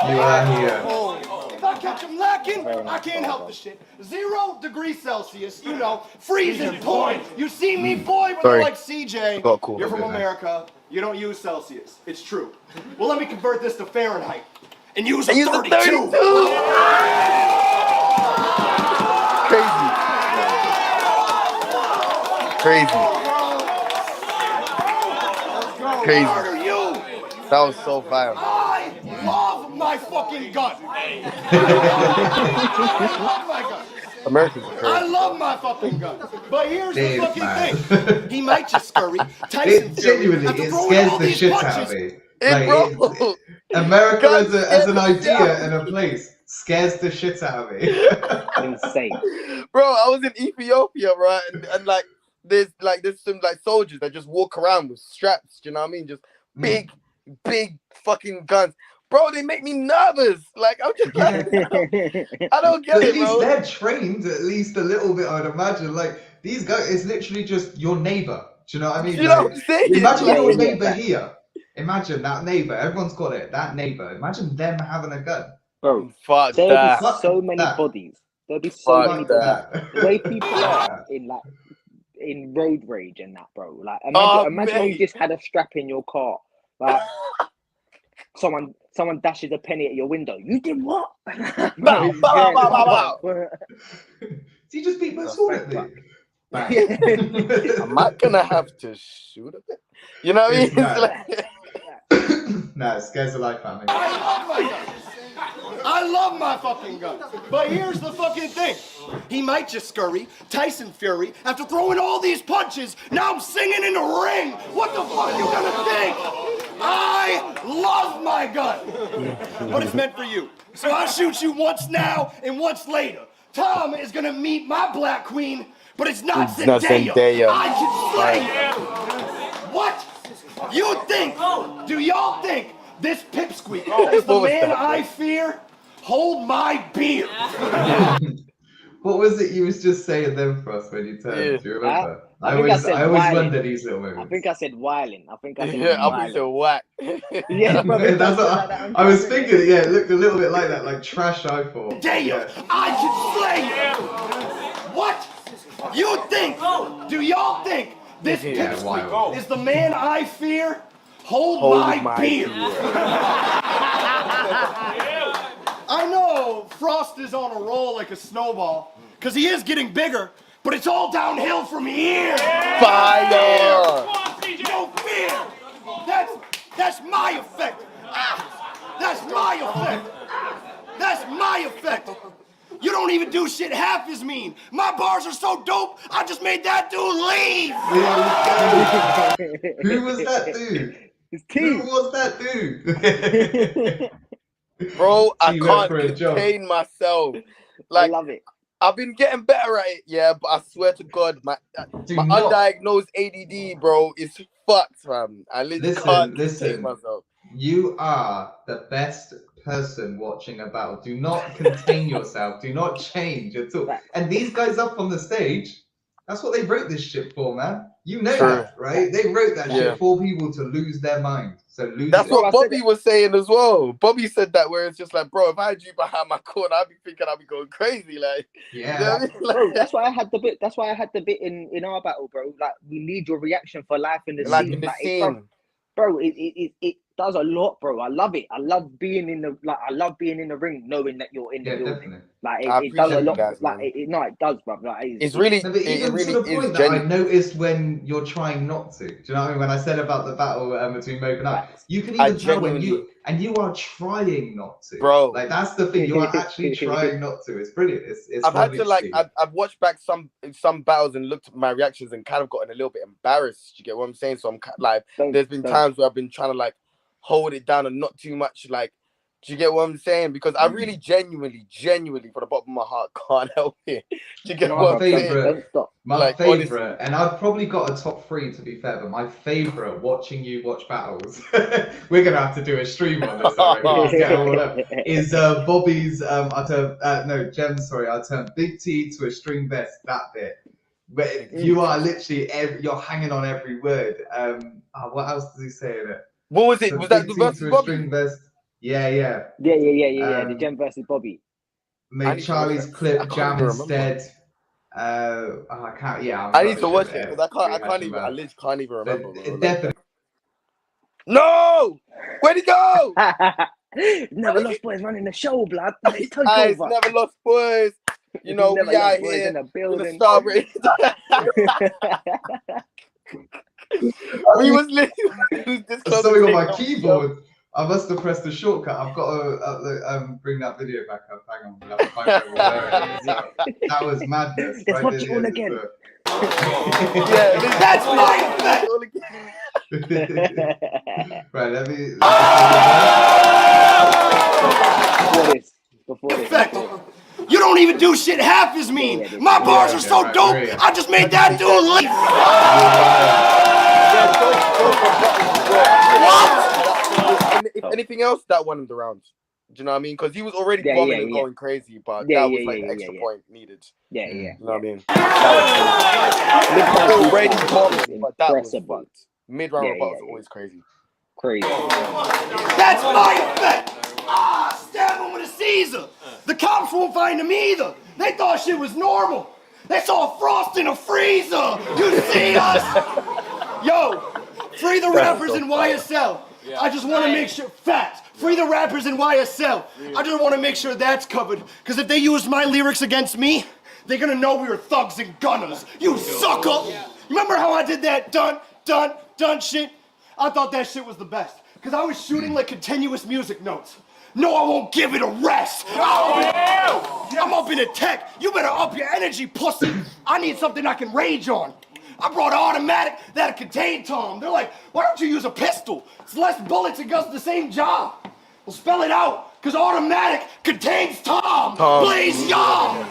You are here. If I catch him lacking, I can't help the shit. 0 degrees Celsius, you know, freezing point. You see me, boy, when they're like CJ, you're from America, you don't use Celsius. It's true. Well, let me convert this to Fahrenheit and use a 32. Crazy. That was so violent. I love my fucking gun. I love my gun. Americans are crazy. I love my fucking gun. But here's the fucking thing. He might just scurry. Tyson Genuinely, it scares the shit out of me. America as an idea and a place scares the shit out of me. Insane. Bro, I was in Ethiopia, right? And like there's some like soldiers that just walk around with straps, do you know what I mean? Just big fucking guns. Bro, they make me nervous. Like, I'm just like, I don't get it, at least bro. they're trained at least a little bit, I'd imagine. Like, these guys, it's literally just your neighbor. Do you know what I mean? Do you know what I'm saying? Imagine your neighbor here. Imagine that neighbor. Everyone's got it. That neighbor. Imagine them having a gun. Bro, fuck there'll that. be so many bodies. There'll be so Fuck many that. bodies. The way people are in road rage and that, bro. Like, imagine you just had a strap in your car. Like, someone dashes a penny at your window. You did what? Bow, bow, bow, bow, bow. See, just beat my sword at me. Am I gonna have to shoot a bit? You know what I mean? It's like... Nah, it scares the life out of me. I love my fucking gun. But here's the fucking thing. He might just scurry, Tyson Fury, after throwing all these punches, now I'm singing in the ring. What the fuck are you gonna think? I love my gun. But it's meant for you. So I'll shoot you once now and once later. Tom is gonna meet my black queen, but it's not Zendaya. I can slay her. What? You think, do y'all think this pipsqueak is the man I fear? Hold my beer. What was it you was just saying then for us when you turned? Do you remember? I always wonder these little moments. I think I said whiling. I think I said whack. Yeah, bro, that's what I was thinking. Yeah, it looked a little bit like that, like trash I thought. Damn, I can slay you. What? You think? Do y'all think this pipsqueak is the man I fear? Hold my beer. I know Frost is on a roll like a snowball, because he is getting bigger, but it's all downhill from here. Fire! No fear! That's my effect! That's my effect! That's my effect! You don't even do shit half as mean. My bars are so dope, I just made that dude leave! Who was that dude? Who was that dude? Bro, I can't contain myself. Like, I love it. I've been getting better at it, yeah, but I swear to God, my undiagnosed ADD, bro, is fucked, fam. I literally can't contain myself. You are the best person watching a battle. Do not contain yourself. Do not change at all. And these guys up on the stage, that's what they wrote this shit for, man. You know that, right? They wrote that shit for people to lose their mind. So that's what Bobby was saying as well. Bobby said that, where it's just like, bro, if I had you behind my corner, I'd be thinking I'd be going crazy, like. Yeah. You know what I mean? Like, bro, that's why I had the bit. That's why I had the bit in our battle, bro. Like, we need your reaction for life in the scene. Bro, it does a lot, bro. I love it. I love being in the ring, knowing that you're in the building. Definitely. Like it does a lot. Guys, like it does, bro. Like it's really to the point that I noticed when you're trying not to. Do you know what I mean? When I said about the battle between Moke and I, you can even tell when you are trying not to, bro. Like that's the thing. You are actually trying not to. It's brilliant. It's I've had to I've watched back some battles and looked at my reactions and kind of gotten a little bit embarrassed. You get what I'm saying? So I'm like, there's been times where I've been trying to like hold it down and not too much like. Do you get what I'm saying? Because I really genuinely, from the bottom of my heart, can't help it. Do you get what I'm saying? My favorite, and I've probably got a top 3 to be fair, but my favorite watching you watch battles, we're gonna have to do a stream on this. Is Bobby's? I turned Big T to a string vest. That bit, where you are literally you're hanging on every word. What else does he say in it? What was it? Was that the versus Bobby? String vest. Yeah. The Gem versus Bobby. Made Charlie's clip jam instead. I can't. Yeah, I need to watch it because I literally can't even remember. Definitely. No, where'd he go? Never lost boys running the show, blood. It's never lost boys. You know, we out here in the building. We was literally this close. Something on my keyboard. I must have pressed the shortcut. I've got to bring that video back up. Hang on, we'll have to find out where it is. That was madness. Let's watch it all again. Yeah, that's my effect. Right, let me. Before this. You don't even do shit half as mean. My bars are so dope. I just made that dude leave. What? If anything else, that won him the rounds. Do you know what I mean? Because he was already bombing and going crazy, but that was like the extra point needed. Yeah. You know what I mean? That was already bombing, but that was fucked. Mid-round rebuttals are always crazy. Crazy. That's my effect. Stab him with a Caesar. The cops won't find him either. They thought shit was normal. They saw Frost in a freezer. You see us? Yo, free the rappers in YSL. I just want to make sure, facts, free the rappers in YSL. I just want to make sure that's covered, because if they use my lyrics against me, they're going to know we were thugs and gunners. You sucker. Remember how I did that dun shit? I thought that shit was the best, because I was shooting like continuous music notes. No, I won't give it a rest. I'm up in a tech. You better up your energy, pussy. I need something I can rage on. I brought an automatic that'll contain Tom. They're like, why don't you use a pistol? It's less bullets and does the same job. Well, spell it out, because automatic contains Tom. Blaze y'all.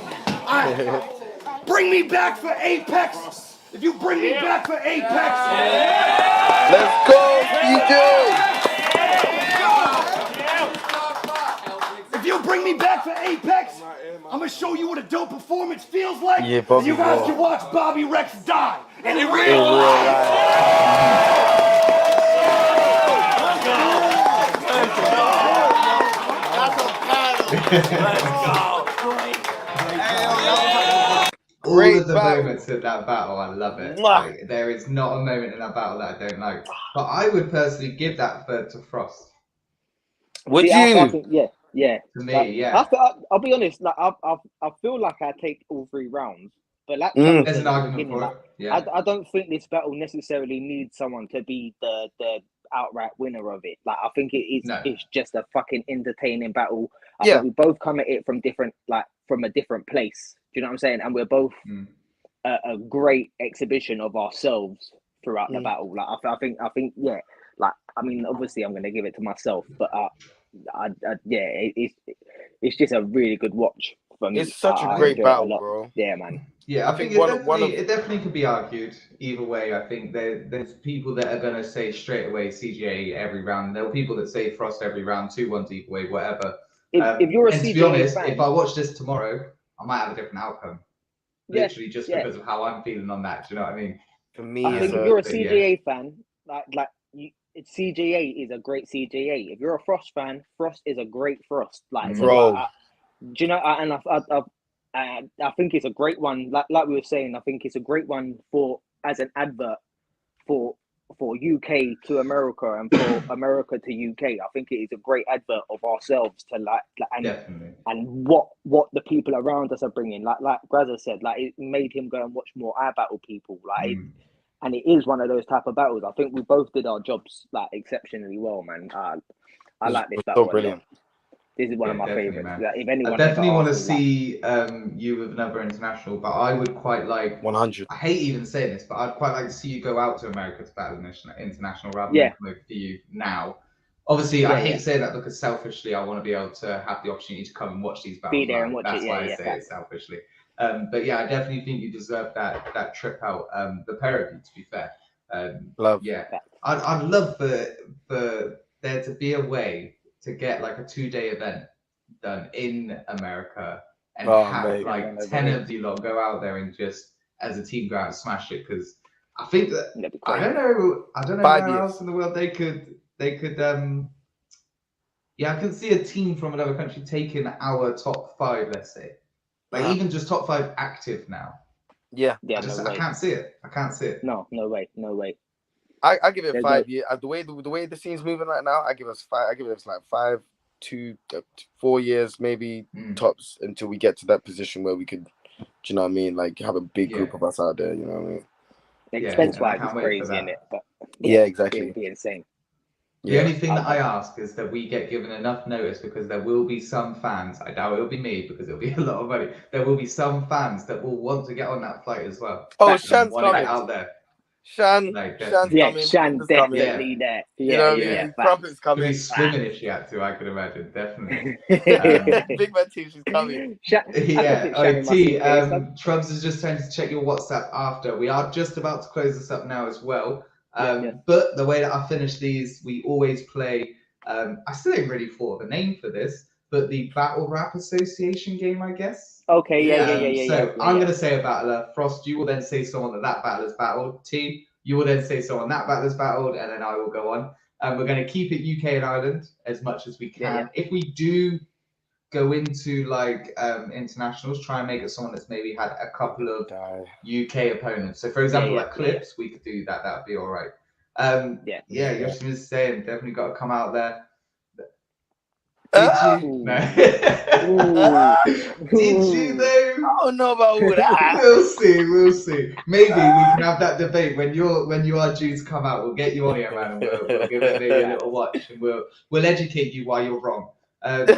Bring me back for Apex. If you bring me back for Apex. Let's go, DJ. If you bring me back for Apex, I'm gonna show you what a dope performance feels like. Yeah, and you guys can watch Bobby Rex die in real life. All of the moments of that battle, I love it. Like, there is not a moment in that battle that I don't like. But I would personally give that third to Frost. Would you? I think, yeah. To me, yeah. I'll be honest. Like I feel like I take all 3 rounds, but like there's an argument for it. Yeah. I don't think this battle necessarily needs someone to be the outright winner of it. Like I think it's just a fucking entertaining battle. I think we both come at it from a different place. Do you know what I'm saying? And we're both a great exhibition of ourselves throughout the battle. Like I think yeah. Like I mean, obviously I'm gonna give it to myself, but it's just a really good watch for me. It's such a great battle, bro. Yeah, man. Yeah, I think it definitely could be argued either way. I think there's people that are going to say straight away CJA every round. There are people that say Frost every round, 2-1 either way, whatever. If you're a CJA to be honest, fan, if I watch this tomorrow, I might have a different outcome. Literally just because of how I'm feeling on that. Do you know what I mean? For me, I think if you're a CJA fan, CJA is a great CJA. If you're a Frost fan, Frost is a great Frost. Like, bro. Do you know? And I think it's a great one. Like we were saying, I think it's a great one as an advert for UK to America and for America to UK. I think it is a great advert of ourselves to and what the people around us are bringing. Like Grazza said, like it made him go and watch more iBattle people. Like. And it is one of those type of battles. I think we both did our jobs like exceptionally well, man. I like this battle. So brilliant. This is one of my favorites. Like, if anyone I definitely want to see you with another international, but I would quite like 100. I hate even saying this, but I'd quite like to see you go out to America to battle international rather than come over for you now. Obviously, I hate saying that because selfishly, I want to be able to have the opportunity to come and watch these battles. Be there and watch That's it. why I say it selfishly. But yeah, I definitely think you deserve that trip out. The pair of you, to be fair. Love. Yeah, I'd love for there to be a way to get like a 2-day event done in America and have like 10 of you lot go out there and just as a team go out and smash it. Because I think that I don't know where else in the world they could. Yeah, I can see a team from another country taking our top 5, let's say. Like even just top 5 active now. Yeah. I can't see it. No way. I give it 5 years. The way the scene's moving right now, I give us like 5 to 4 years, maybe tops, until we get to that position where we could, do you know what I mean? Like have a big group of us out there. You know what I mean? Expense wise, it's crazy, in it, but exactly. It'd be insane. The only thing that I ask is that we get given enough notice, because there will be some fans, I doubt it'll be me because it'll be a lot of money, there will be some fans that will want to get on that flight as well. Oh, Shan's coming coming out there. Shan's Yeah, coming. Shan Crumpet's coming. definitely there. You know, Yeah. Crumpet's Could be coming. swimming if she had to, I could imagine, definitely. Big man team, she's coming. Yeah, T, Trubs is just trying to check your WhatsApp after. We are just about to close this up now as well. But the way that I finish these, we always play, I still ain't really thought of a name for this, but the Battle Rap Association game, I guess. Okay, yeah. So I'm going to say a battler. Frost, you will then say someone that battler's battled. T, you will then say someone that battler's battled, and then I will go on. We're going to keep it UK and Ireland as much as we can. If we do go into like internationals, try and make it someone that's maybe had a couple of UK opponents. So for example, like Clips, we could do that. That would be all right. Yoshim is saying definitely got to come out there. Did you? No. Did you though? I don't know about all that. We'll see. Maybe we can have that debate when you are due to come out. We'll get you on here, man, and we'll give it maybe a little watch, and we'll educate you why you're wrong. But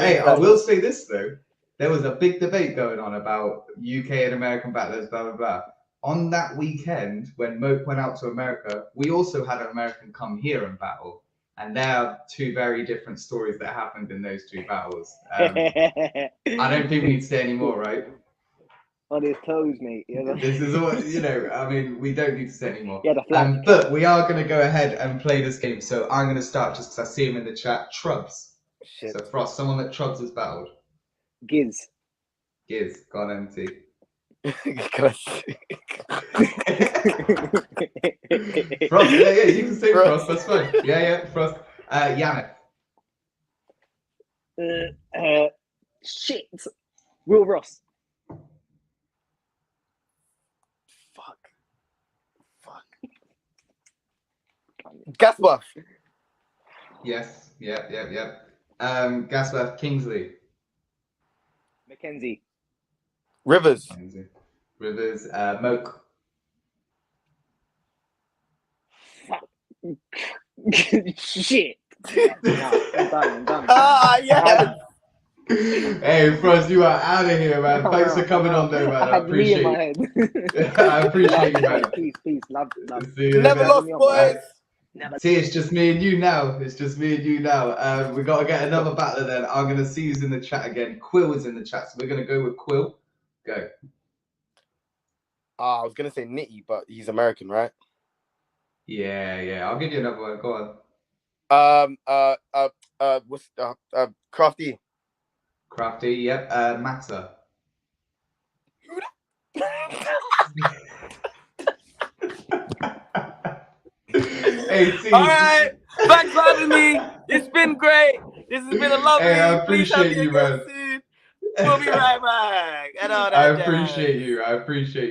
hey, I will say this though. There was a big debate going on about UK and American battlers, blah blah blah. On that weekend, when Moke went out to America, we also had an American come here and battle. And there are two very different stories that happened in those two battles. I don't think we need to say any more, right? On his toes, mate. This is all, I mean, we don't need to say any more. Yeah, the flag. But we are going to go ahead and play this game. So I'm going to start just because I see him in the chat. Trubs. Shit. So Frost, someone that Trubs has battled. Giz. Go on, MT. Frost, yeah, you can say Frost, that's fine. Yeah, Frost. Yannick. Shit. Will Ross. Fuck. Gasworth. Yes, yeah. Gasworth, Kingsley. Mackenzie. Rivers. Moke. Shit. I'm done. Yeah. Hey, Frost, you are out of here, man. Thanks for coming on, though, man. I appreciate it. I appreciate you, man. Peace. Love. Never lost, boys. See, it's just me and you now. We got to get another battler then. I'm going to see who's in the chat again. Quill is in the chat, so we're going to go with Quill. Go. I was going to say Nitty, but he's American, right? Yeah. I'll give you another one. Go on. What's Crafty? Crafty, yep. Matter. All right, thanks for having me. It's been great. This has been a lovely. Hey, I appreciate you, man. We'll be right back. I appreciate you.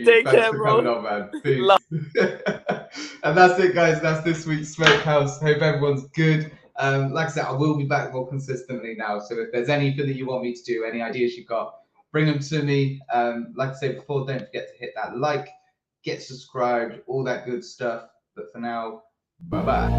Take Thanks care, for bro. coming on, man. Peace. And that's it, guys. That's this week's Smokehouse. Hope everyone's good. Like I said, I will be back more consistently now. So if there's anything that you want me to do, any ideas you've got, bring them to me. Like I said before, don't forget to hit that like, get subscribed, all that good stuff. But for now, bye-bye.